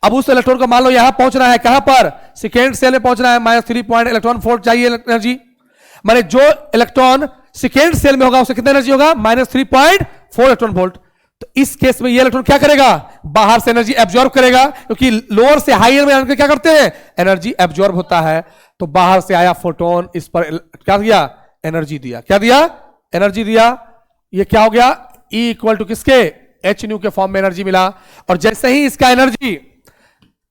अब उस इलेक्ट्रॉन को मान लो यहां पहुंचना है, कहां पर सेकेंड सेल में पहुंचना है, -3 इलेक्ट्रॉन वोल्ट चाहिए एनर्जी, माने जो इलेक्ट्रॉन सेकेंड सेल में होगा उससे कितना एनर्जी होगा -3.4 इलेक्ट्रॉन वोल्ट। तो इस केस में ये इलेक्ट्रॉन क्या करेगा बाहर से एनर्जी एब्जॉर्ब करेगा, क्योंकि लोअर से हायर में आकर क्या करते हैं एनर्जी एब्जॉर्ब होता है। तो बाहर से आया फोटोन, इस पर क्या दिया एनर्जी दिया, क्या दिया एनर्जी दिया। ये क्या हो गया E = किसके h न्यू के फॉर्म में एनर्जी मिला। और जैसे ही इसका एनर्जी,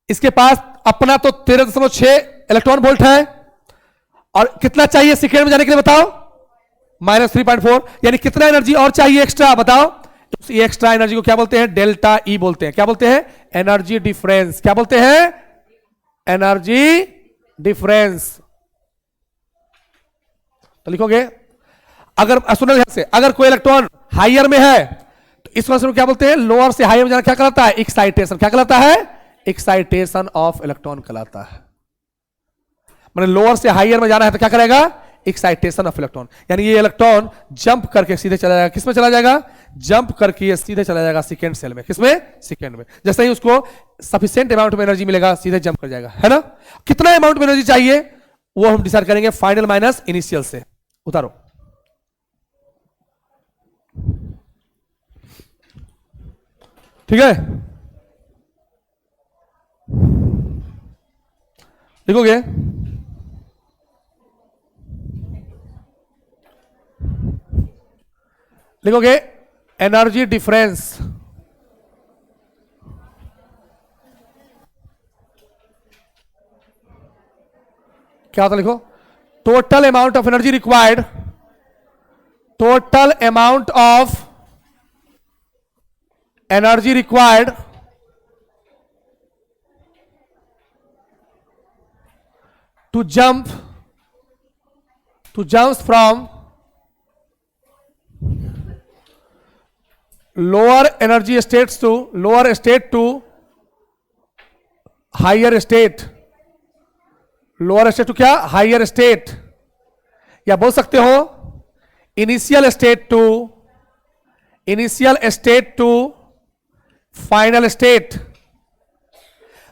इसके पास अपना तो 13.6 इलेक्ट्रॉन वोल्ट है, और कितना चाहिए सेकेंड में जाने के लिए बताओ -3.4, यानी कितना एनर्जी और चाहिए एक्स्ट्रा बताओ। तो ये एक्स्ट्रा एनर्जी को क्या बोलते हैं डेल्टा E बोलते हैं, क्या बोलते हैं एनर्जी डिफरेंस, क्या बोलते हैं एनर्जी डिफरेंस। तो लिखोगे अगर सुनो ध्यान से, अगर कोई इलेक्ट्रॉन हायर में है तो इस वजह से क्या बोलते हैं लोअर से हायर में जाना क्या कहलाता है एक्साइटेशन, क्या कहलाता है एक्साइटेशन ऑफ इलेक्ट्रॉन कहलाता है। मतलब लोअर से हायर में जाना है तो क्या करेगा एक्साइटेशन ऑफ इलेक्ट्रॉन, यानी ये इलेक्ट्रॉन जंप करके सीधे चला जाएगा, किसमें चला जाएगा जंप करके ये सीधे चला जाएगा सेकेंड सेल में, किसमें सेकेंड में। जैसे ही उसको सफिशिएंट अमाउंट में एनर्जी मिलेगा सीधे जंप कर जाएगा, है ना। कितना अमाउंट में एनर्जी चाहिए वो हम डिसाइड करेंगे फाइनल माइनस इनिशियल से। उतारो ठीक है, लिखोगे लिखोगे एनर्जी डिफरेंस क्या होता, लिखो total amount of energy required, total amount of energy required to jump from lower energy states to lower state to higher state, lower state to क्या, हायर स्टेट, या बोल सकते हो initial state to final state.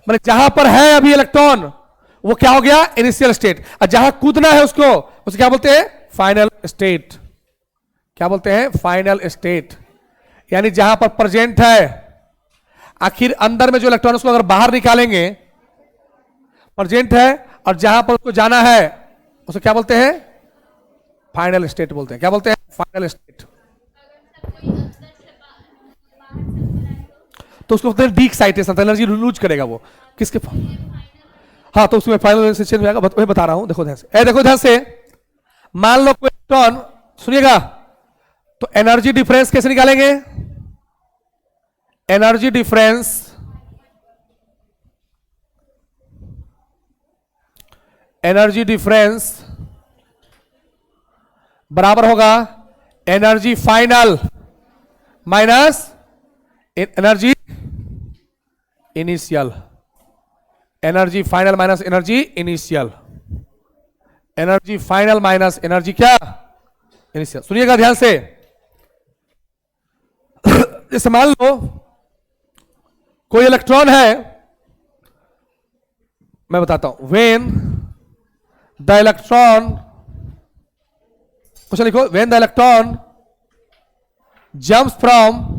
मतलब जहां पर है अभी इलेक्ट्रॉन वो क्या हो गया, इनिशियल स्टेट, और जहां कूदना है उसको उसे क्या बोलते हैं, फाइनल स्टेट। क्या बोलते हैं, फाइनल स्टेट। यानी जहां पर प्रेजेंट है, आखिर अंदर में जो इलेक्ट्रॉन उसको अगर बाहर निकालेंगे, प्रेजेंट है, और जहां पर उसको जाना है उसे क्या बोलते हैं, फाइनल स्टेट बोलते हैं। क्या बोलते हैं, फाइनल स्टेट। तो उसको बोलते हैं डी एक्साइटेशन, एनर्जी लूज करेगा वो किसके, हाँ, तो उसमें फाइनल स्टेट में आएगा। बता रहा हूं, देखो ध्यान से, देखो ध्यान से, मान लो कोई इलेक्ट्रॉन, सुनिएगा, तो एनर्जी डिफरेंस कैसे निकालेंगे, एनर्जी डिफरेंस बराबर होगा energy final minus energy initial, energy final minus energy initial, energy final minus energy क्या, इनिशियल। सुनिएगा ध्यान से, जैसे मान लो कोई इलेक्ट्रॉन है, मैं बताता हूं, व्हेन द इलेक्ट्रॉन, कुछ लिखो, when the electron jumps from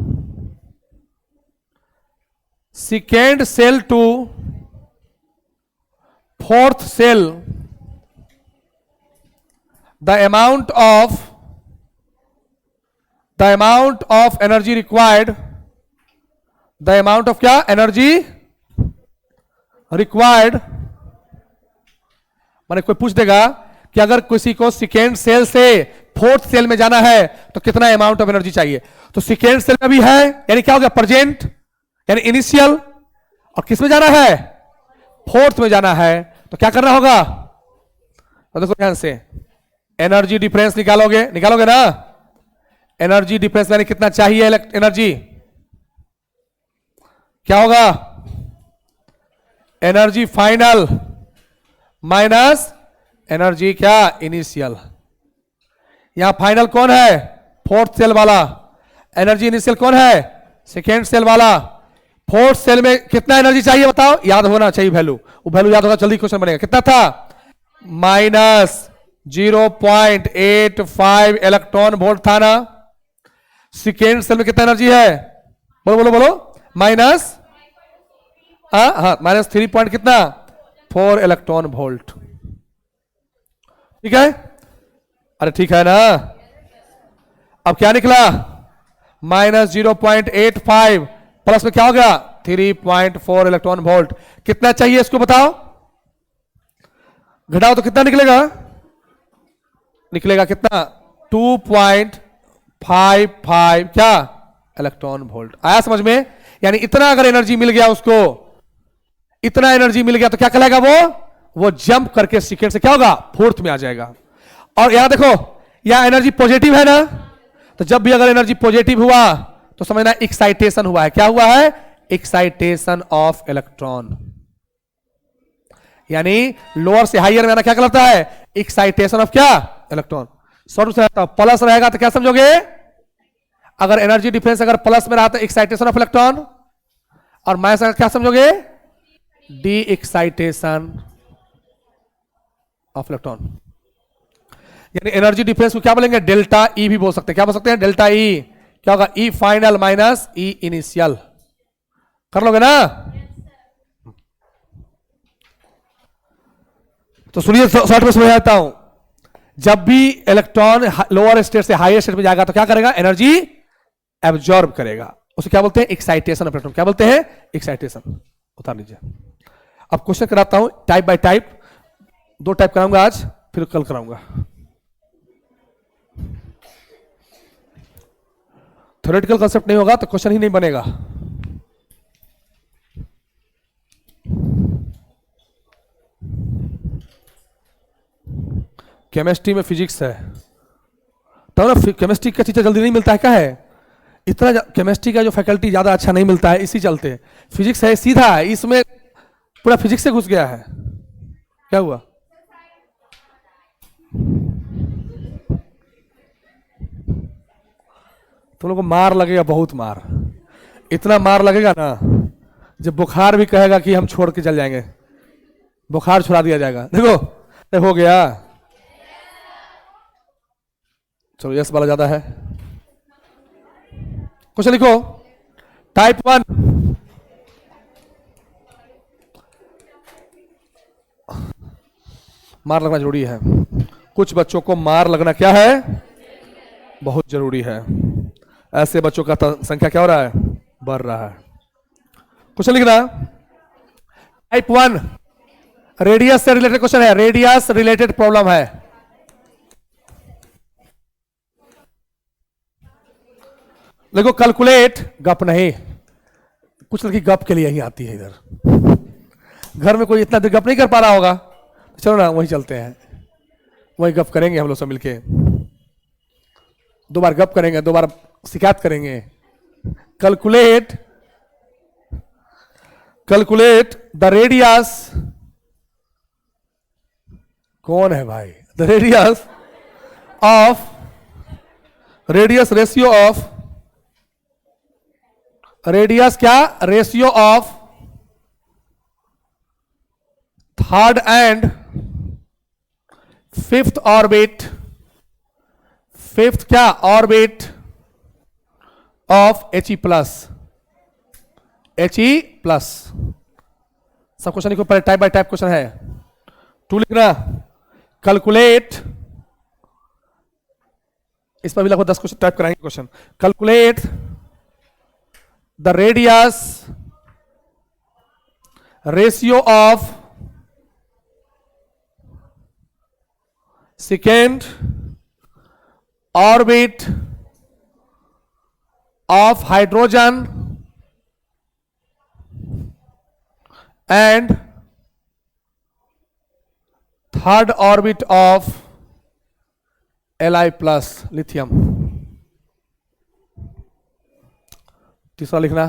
second shell to fourth shell, the amount of energy required, the amount of क्या, energy required, माने कोई पूछ देगा कि अगर किसी को सेकेंड सेल से फोर्थ सेल में जाना है तो कितना अमाउंट ऑफ एनर्जी चाहिए, तो सेकेंड सेल में भी है, यानी क्या हो गया, प्रेजेंट यानी इनिशियल, और किस में जाना है, फोर्थ में जाना है, तो क्या करना होगा, तो देखो ध्यान से, एनर्जी डिफरेंस निकालोगे ना, एनर्जी डिफरेंस यानी कितना चाहिए एनर्जी, क्या होगा, एनर्जी फाइनल माइनस एनर्जी क्या, इनिशियल। यहां फाइनल कौन है, फोर्थ सेल वाला, एनर्जी इनिशियल कौन है, सेकेंड सेल वाला। फोर्थ सेल में कितना एनर्जी चाहिए बताओ, याद होना चाहिए वैल्यू, वो वैल्यू याद होगा जल्दी क्वेश्चन बनेगा। कितना था, माइनस 0.85 इलेक्ट्रॉन वोल्ट था ना। सेकेंड सेल में कितना एनर्जी है, बोलो, माइनस, हाँ, माइनस 3 पॉइंट कितना, 4 इलेक्ट्रॉन वोल्ट। ठीक है, अरे ठीक है ना। अब क्या निकला, माइनस 0.85 प्लस में क्या हो गया, 3.4 इलेक्ट्रॉन वोल्ट। कितना चाहिए इसको बताओ, घटाओ तो कितना निकलेगा कितना, 2.55 क्या, इलेक्ट्रॉन वोल्ट। आया समझ में, यानी इतना अगर एनर्जी मिल गया उसको, इतना एनर्जी मिल गया तो क्या कहलाएगा, वो जंप करके सेकेंड से क्या होगा, फोर्थ में आ जाएगा। और यहां देखो, यहां एनर्जी पॉजिटिव है ना, तो जब भी अगर एनर्जी पॉजिटिव हुआ तो समझना एक्साइटेशन हुआ है। क्या हुआ है, एक्साइटेशन ऑफ इलेक्ट्रॉन, यानी लोअर से हायर में आना क्या कहलाता है, एक्साइटेशन ऑफ क्या, इलेक्ट्रॉन। शॉर्ट से प्लस रहेगा तो क्या समझोगे, अगर एनर्जी डिफरेंस अगर प्लस में रहा तो एक्साइटेशन ऑफ इलेक्ट्रॉन, और माइनस क्या समझोगे, डी एक्साइटेशन ऑफ इलेक्ट्रॉन। यानी एनर्जी डिफरेंस को क्या बोलेंगे, डेल्टा ई भी बोल सकते हैं। क्या बोल सकते हैं, डेल्टा ई। क्या होगा, ई फाइनल माइनस ई इनिशियल। कर लोगे ना? तो सुनिए, शॉर्ट में समझाता हूं। जब भी इलेक्ट्रॉन लोअर स्टेट से हायर स्टेट में जाएगा तो क्या करेगा? एनर्जी एब्जॉर्ब करेगा। उसे क्या बोलते हैं? Excitation of electron. क्या बोलते हैं? एक्साइटेशन। उतार लीजिए। अब क्वेश्चन कराता हूं टाइप बाय टाइप। 2 टाइप कराऊंगा आज, फिर कल कराऊंगा। थ्योरेटिकल कंसेप्ट नहीं होगा तो क्वेश्चन ही नहीं बनेगा। केमिस्ट्री में फिजिक्स है तो ना, केमिस्ट्री का टीचर जल्दी नहीं मिलता है। क्या है इतना केमिस्ट्री का जो फैकल्टी ज्यादा अच्छा नहीं मिलता है, इसी चलते। फिजिक्स है सीधा है, इसमें पूरा फिजिक्स से घुस गया है। क्या हुआ? तुम लोग को मार लगेगा, बहुत मार। इतना मार लगेगा ना, जब बुखार भी कहेगा कि हम छोड़ के चल जाएंगे, बुखार छुड़ा दिया जाएगा। देखो हो गया। चलो यस वाला ज्यादा है। क्वेश्चन लिखो। टाइप 1, मार लगना जरूरी है। कुछ बच्चों को मार लगना क्या है? बहुत जरूरी है। ऐसे बच्चों का संख्या क्या हो रहा है? बढ़ रहा है। क्वेश्चन लिखना। टाइप 1 रेडियस से रिलेटेड क्वेश्चन है। रेडियस रिलेटेड प्रॉब्लम है। देखो कैलकुलेट, गप नहीं। कुछ लड़की गप के लिए ही आती है इधर। घर में कोई इतना देर गप नहीं कर पा रहा होगा, चलो ना वहीं चलते हैं, वहीं गप करेंगे हम लोग सब मिलके। 2 बार गप करेंगे, 2 बार शिकायत करेंगे। Calculate the radius. कौन है भाई? द रेडियस ऑफ, रेडियस क्या? Ratio of third and fifth orbit. Fifth क्या? Orbit of He plus. सब क्वेश्चन लिखो पहले, टाइप बाय टाइप क्वेश्चन है। 2 लिखना। कैलकुलेट, इस पर भी लगभग 10 क्वेश्चन टाइप कराएंगे question. Calculate the radius ratio of second orbit of hydrogen and third orbit of Li plus lithium. तीसरा लिखना।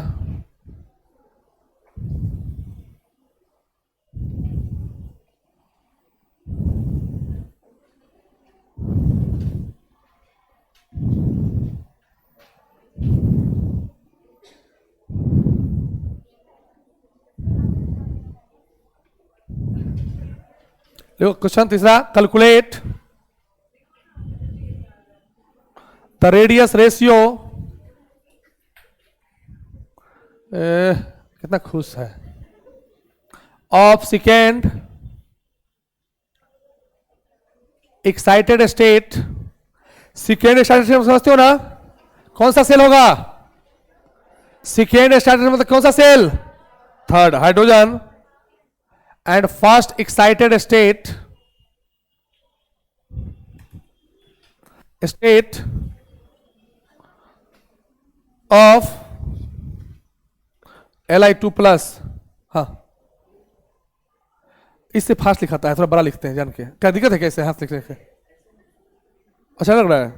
देखो क्वेश्चन तीसरा। कैलकुलेट द रेडियस रेशियो, कितना खुश है, of second excited state. Second excited state समझते हो ना? कौन सा सेल होगा? सेकेंड एक्साइटेड मतलब कौन सा shell? Third, hydrogen. And first excited state of Li2 plus. हाँ, इससे फास्ट लिखाता है, थोड़ा बड़ा लिखते हैं जान के। क्या दिक्कत है? कैसे हाथ लिखने के? अच्छा लग रहा है?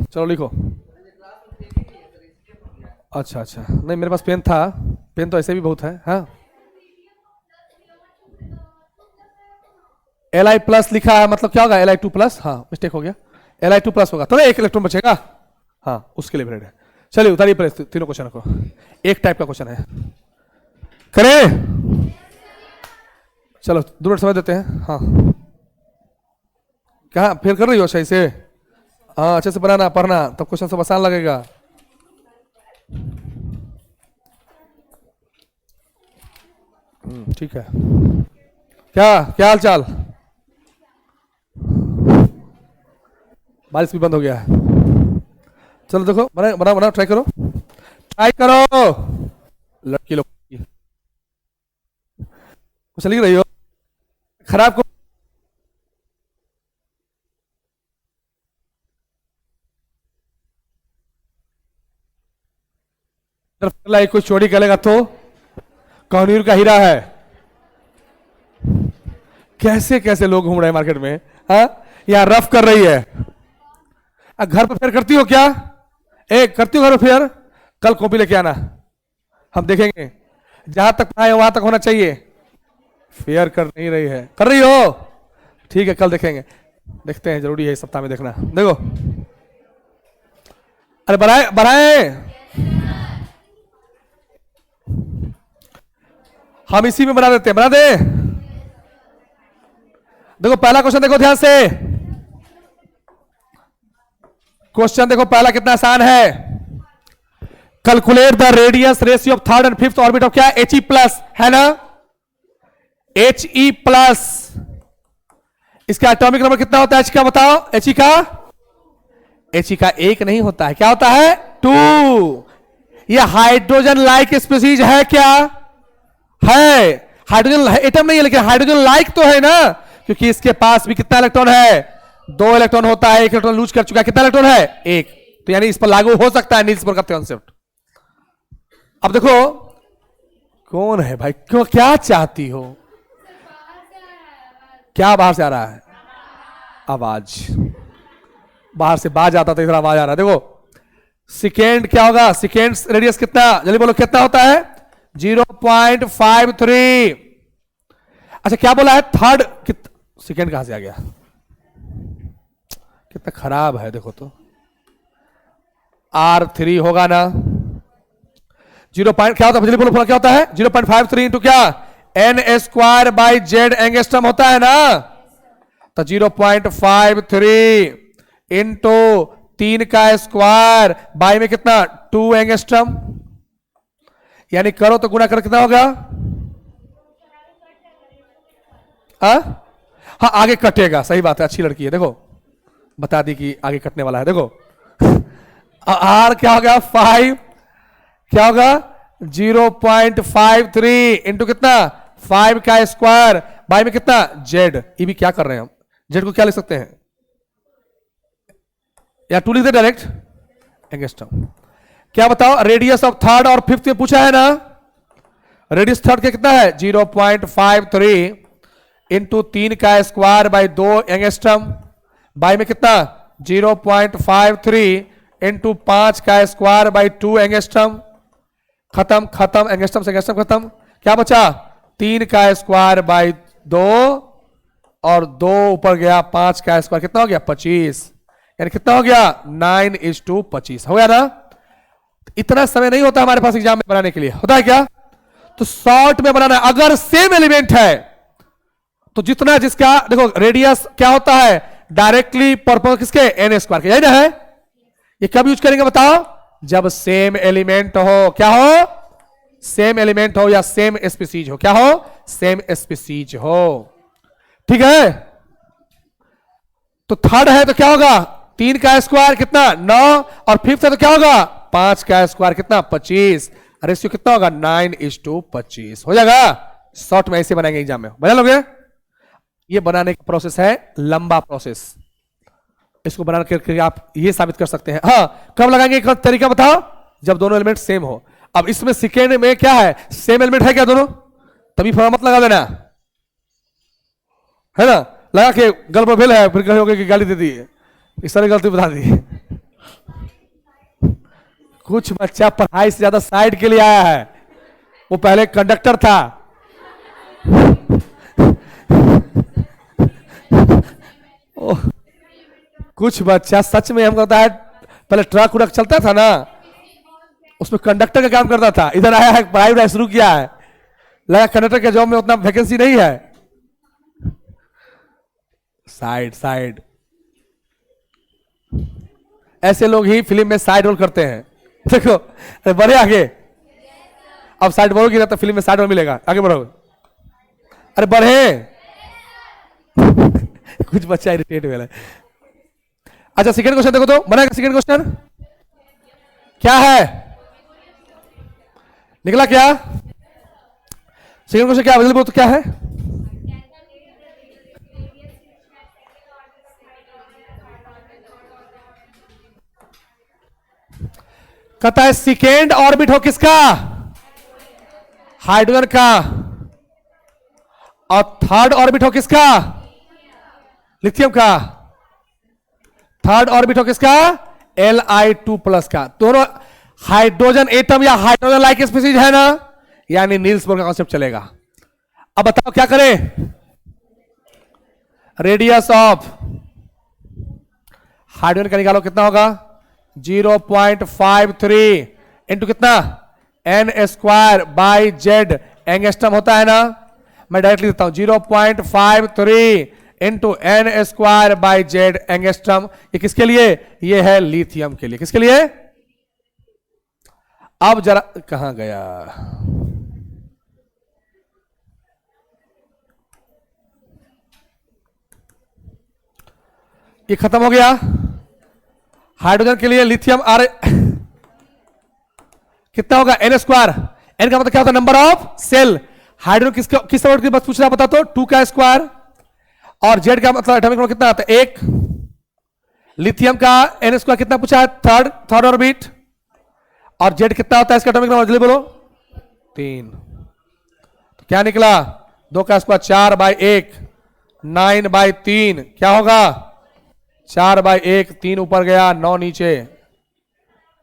चलो लिखो। अच्छा, नहीं मेरे पास पेन था, पेन तो ऐसे भी बहुत है। हाँ, Li प्लस लिखा है, मतलब क्या होगा? Li2 plus. हाँ मिस्टेक हो गया, Li2 प्लस होगा तो ना 1 इलेक्ट्रॉन बचेगा। हाँ उसके लिए ब्रेड है। चलिए उतारिए पर तीनों क्वेश्चन को। एक टाइप का क्वेश्चन है, करें? चलो 2 मिनट समय देते हैं। हाँ क्या फिर कर रही हो सही से? हाँ अच्छे से बनाना, पढ़ना, तब क्वेश्चन सब आसान लगेगा। ठीक है। क्या क्या हाल चाल? बारिश भी बंद हो गया है। चलो देखो, बना बना बना, ट्राई करो, ट्राई करो। लड़की लोग कुछ लिख रही हो खराब को। कोई चोरी करेगा तो कौनीर का हीरा है। कैसे कैसे लोग घूम रहे हैं मार्केट में। हाँ, यहाँ रफ कर रही है। घर पर फेयर करती हो क्या? एक करती हो घर पर फेयर? कल कॉपी लेके आना, हम देखेंगे। जहां तक पढ़ाए वहां तक होना चाहिए। फेयर कर नहीं रही है, कर रही हो? ठीक है, कल देखेंगे। देखते हैं, जरूरी है इस सप्ताह में देखना। देखो, अरे बढ़ाए बढ़ाए, हम इसी में बना देते हैं, बना दे। देखो पहला क्वेश्चन देखो ध्यान से। क्वेश्चन देखो पहला कितना आसान है। Calculate the radius ratio of third and fifth orbit of क्या? He प्लस है ना, He प्लस। इसका एटॉमिक नंबर कितना होता है H का? बताओ। He का एक नहीं होता है, क्या होता है? 2। ये हाइड्रोजन लाइक स्पीसीज है क्या? है। हाइड्रोजन एटम नहीं है, लेकिन हाइड्रोजन लाइक तो है ना, क्योंकि इसके पास भी कितना इलेक्ट्रॉन है? 2 इलेक्ट्रॉन होता है। 1 इलेक्ट्रॉन लूज कर चुका है। कितना इलेक्ट्रॉन है? 1। तो यानी इस पर लागू हो सकता है नील्स बोर का कॉन्सेप्ट। अब देखो कौन है भाई, क्यों, क्या चाहती हो? क्या बाहर से आ रहा है? आवाज। बाहर से बाज आता था, इधर आवाज आ रहा है। देखो सेकेंड क्या होगा? सेकेंड रेडियस कितना? जल्दी बोलो, कितना होता है? 0.53। अच्छा क्या बोला है? थर्ड सेकेंड कहां से आ गया? कितना खराब है देखो तो। R3 होगा ना? 0. क्या होता है? जल्दी बोलो, क्या होता है? 0.53 इंटू क्या? n² बाई जेड एंगस्ट्रम होता है ना। तो 0.53 इंटू 3 का स्क्वायर बाई में कितना? 2 एंगस्ट्रम। यानी करो तो गुणा कर कितना होगा? हाँ आगे कटेगा, सही बात है, अच्छी लड़की है। देखो बता दी कि आगे कटने वाला है। देखो R क्या होगा? 5। क्या होगा? 0.53 इंटू कितना? 5 का स्क्वायर बाई में कितना? जेड। ये भी क्या कर रहे हैं हम? जेड को क्या लिख सकते हैं? या 2 लिख दे डायरेक्ट, एंगस्ट्रम। क्या बताओ? रेडियस ऑफ थर्ड और फिफ्थ में पूछा है ना। रेडियस थर्ड का कितना है? 0.53 इंटू 3 का स्क्वायर बाई 2 एंगस्ट्रम बाई में कितना? 0.53 इंटू 5 का स्क्वायर बाई 2 एंगस्ट्रम। खत्म खत्म, एंगस्ट्रम से एंगस्ट्रम खत्म। क्या बचा? 3 का स्क्वायर बाई 2 और 2 ऊपर गया 5 का स्क्वायर, कितना हो गया? 25। यानी कितना हो गया? 9:25 हो गया ना। इतना समय नहीं होता हमारे पास एग्जाम में बनाने के लिए, होता है क्या? तो शॉर्ट में बनाना है। अगर सेम एलिमेंट है तो जितना जिसका देखो रेडियस क्या होता है? डायरेक्टली परपेंडिकुलर किसके? n² के, यही ना है। ये कब यूज करेंगे बताओ? जब सेम एलिमेंट हो। क्या हो? सेम एलिमेंट हो या सेम स्पीसीज हो। क्या हो? सेम स्पीसीज हो। ठीक है। तो थर्ड है तो क्या होगा? 3 का स्क्वायर कितना? 9। और फिफ्थ है तो क्या होगा? 5 का स्क्वायर कितना? 25। रेशियो कितना होगा? 9:25 हो जाएगा। शॉर्ट में ऐसे बनाएंगे एग्जाम में, बना लोगे। ये बनाने का प्रोसेस है लंबा प्रोसेस। इसको बना करके आप ये साबित कर सकते हैं। हाँ, कब लगाएंगे? एक तरीका बताओ, जब दोनों एलिमेंट सेम हो। अब इसमें सेकेंड में क्या है? सेम एलिमेंट है क्या दोनों? तभी फॉर्मूला मत लगा देना, है ना। लगा के गलत फेल है, फिर कहोगे कि गाली दे दी, इस तरह गलती बता दी। कुछ बच्चा पढ़ाई से ज्यादा साइड के लिए आया है। वो पहले कंडक्टर था। कुछ बच्चा सच में हम कहता है, पहले ट्रक उड़क चलता था ना, उसमें कंडक्टर का काम करता था। इधर आया है, पढ़ाई वढ़ाई शुरू किया है, लगा कंडक्टर के जॉब में उतना वैकेंसी नहीं है। साइड साइड, ऐसे लोग ही फिल्म में साइड रोल करते हैं। देखो बढ़े आगे, अब साइड बढ़ोगी ना तो फिल्म में साइड रोल मिलेगा। आगे बढ़ो। अरे बढ़े कुछ बच्चा इरिटेट हुआ है। अच्छा सेकंड क्वेश्चन देखो तो बनेगा। सेकंड क्वेश्चन क्या है, निकला क्या? सेकंड क्वेश्चन क्या अवेलेबल तो क्या है? कहता है सेकेंड ऑर्बिट हो किसका? हाइड्रोजन का। और थर्ड ऑर्बिट हो किसका? लिथियम का। थर्ड ऑर्बिट हो किसका? Li2+ का। दोनों हाइड्रोजन एटम या हाइड्रोजन लाइक स्पीसीज है ना, यानी नील्स बोर का कॉन्सेप्ट चलेगा। अब बताओ क्या करें? रेडियस ऑफ हाइड्रोजन का निकालो, कितना होगा? 0.53 इंटू कितना? n² एंगस्ट्रम होता है ना। मैं डायरेक्टली देता हूं 0.53 इंटू n² एंगस्ट्रम। ये किसके लिए? ये है लिथियम के लिए। किसके लिए? अब जरा कहां गया? ये खत्म हो गया। हाइड्रोजन के लिए लिथियम आर कितना होगा? n²। n का मतलब क्या होता है? Number of shell. हाइड्रोजन किस ऑर्बिट की बात पूछ रहा बता तो? 2 का स्क्वायर। और जेड का मतलब एटॉमिक नंबर कितना आता है? 1। लिथियम का n² कितना पूछा है? Third orbit. और जेड कितना होता है इसका एटॉमिक नंबर? जल्दी बोलो। 3। तो क्या निकला? 2 का स्क्वायर 4/1 9/3 क्या होगा? 4/1 3 ऊपर गया 9 नीचे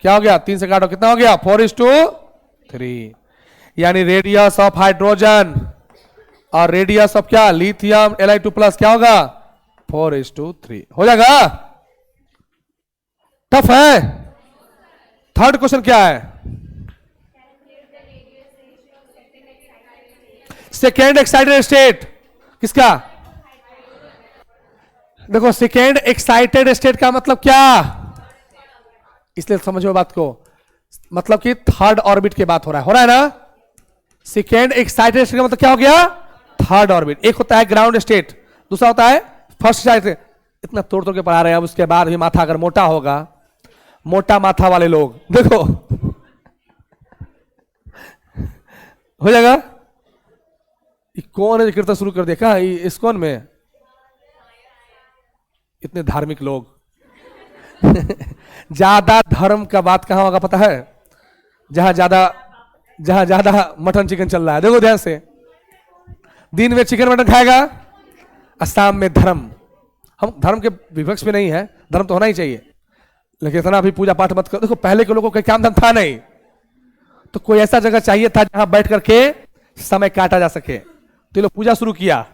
क्या हो गया? 3 से काटो कितना हो गया? 4:3। यानी रेडियस ऑफ हाइड्रोजन और रेडियस ऑफ क्या? लिथियम Li2+ क्या होगा? 4:3 हो जाएगा। टफ है। थर्ड क्वेश्चन क्या है? सेकेंड एक्साइटेड स्टेट किसका? देखो सेकेंड एक्साइटेड स्टेट का मतलब क्या? इसलिए समझो बात को, मतलब कि थर्ड ऑर्बिट की बात हो रहा है ना। सेकेंड एक्साइटेड स्टेट का मतलब क्या हो गया? Third orbit. एक होता है ग्राउंड स्टेट, दूसरा होता है फर्स्ट स्टेट। इतना तोड़ तोड़ के पढ़ा रहे हैं। अब उसके बाद भी माथा अगर मोटा होगा, मोटा माथा वाले लोग देखो हो जाएगा। कौन है कीर्तन शुरू कर दिया इस कौन में? इतने धार्मिक लोग ज्यादा धर्म का बात कहां होगा पता है? जहां ज्यादा मटन चिकन चल रहा है। देखो ध्यान से, दिन में चिकन मटन खाएगा, असम में धर्म। हम धर्म के विपक्ष में नहीं है, धर्म तो होना ही चाहिए, लेकिन इतना भी पूजा पाठ मत करो। देखो पहले के लोगों का काम धाम था नहीं, तो कोई ऐसा जगह चाहिए था जहां बैठ करके समय काटा जा सके। तो ये लोग पूजा शुरू किया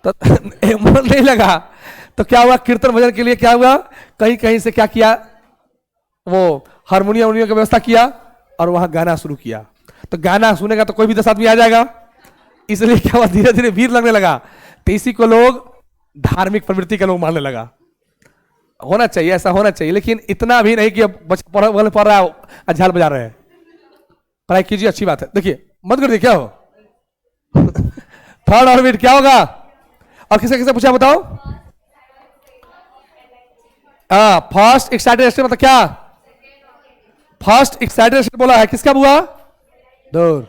तो मन नहीं लगा, तो क्या हुआ? कीर्तन भजन के लिए क्या हुआ? कहीं कहीं से क्या किया? वो हारमोनियम की व्यवस्था किया और वहां गाना शुरू किया। तो गाना सुनेगा तो कोई भी 10 आदमी आ जाएगा। इसलिए क्या हुआ? धीरे धीरे भीड़ लगने लगा। तो इसी को लोग धार्मिक प्रवृत्ति के लोग मानने लगा। होना चाहिए, ऐसा होना चाहिए, लेकिन इतना भी नहीं कि बच्चा पढ़ रहा है झाल बजा रहे हैं। पढ़ाई कीजिए, अच्छी बात है। देखिए मत कर दिए क्या हो थर्ड ऑर्बिट क्या होगा? और किसे किसे पूछा बताओ? फर्स्ट एक्साइटेड स्टेट मतलब क्या? फर्स्ट एक्साइटेड स्टेट बोला है किसका बुआ? दूर।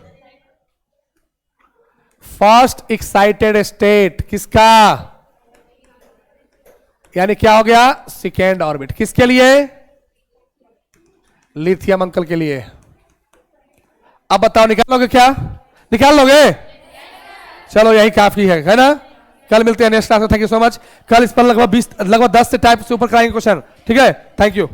फर्स्ट एक्साइटेड स्टेट किसका? यानी क्या हो गया? Second orbit. किसके लिए? लिथियम अंकल के लिए। अब बताओ निकाल लोगे क्या? निकाल लोगे? चलो यही काफी है ना। कल मिलते हैं नेक्स्ट क्लास में। Thank you so much. कल इस पर लगभग 10 से टाइप से ऊपर कराएंगे क्वेश्चन। ठीक है, थैंक यू।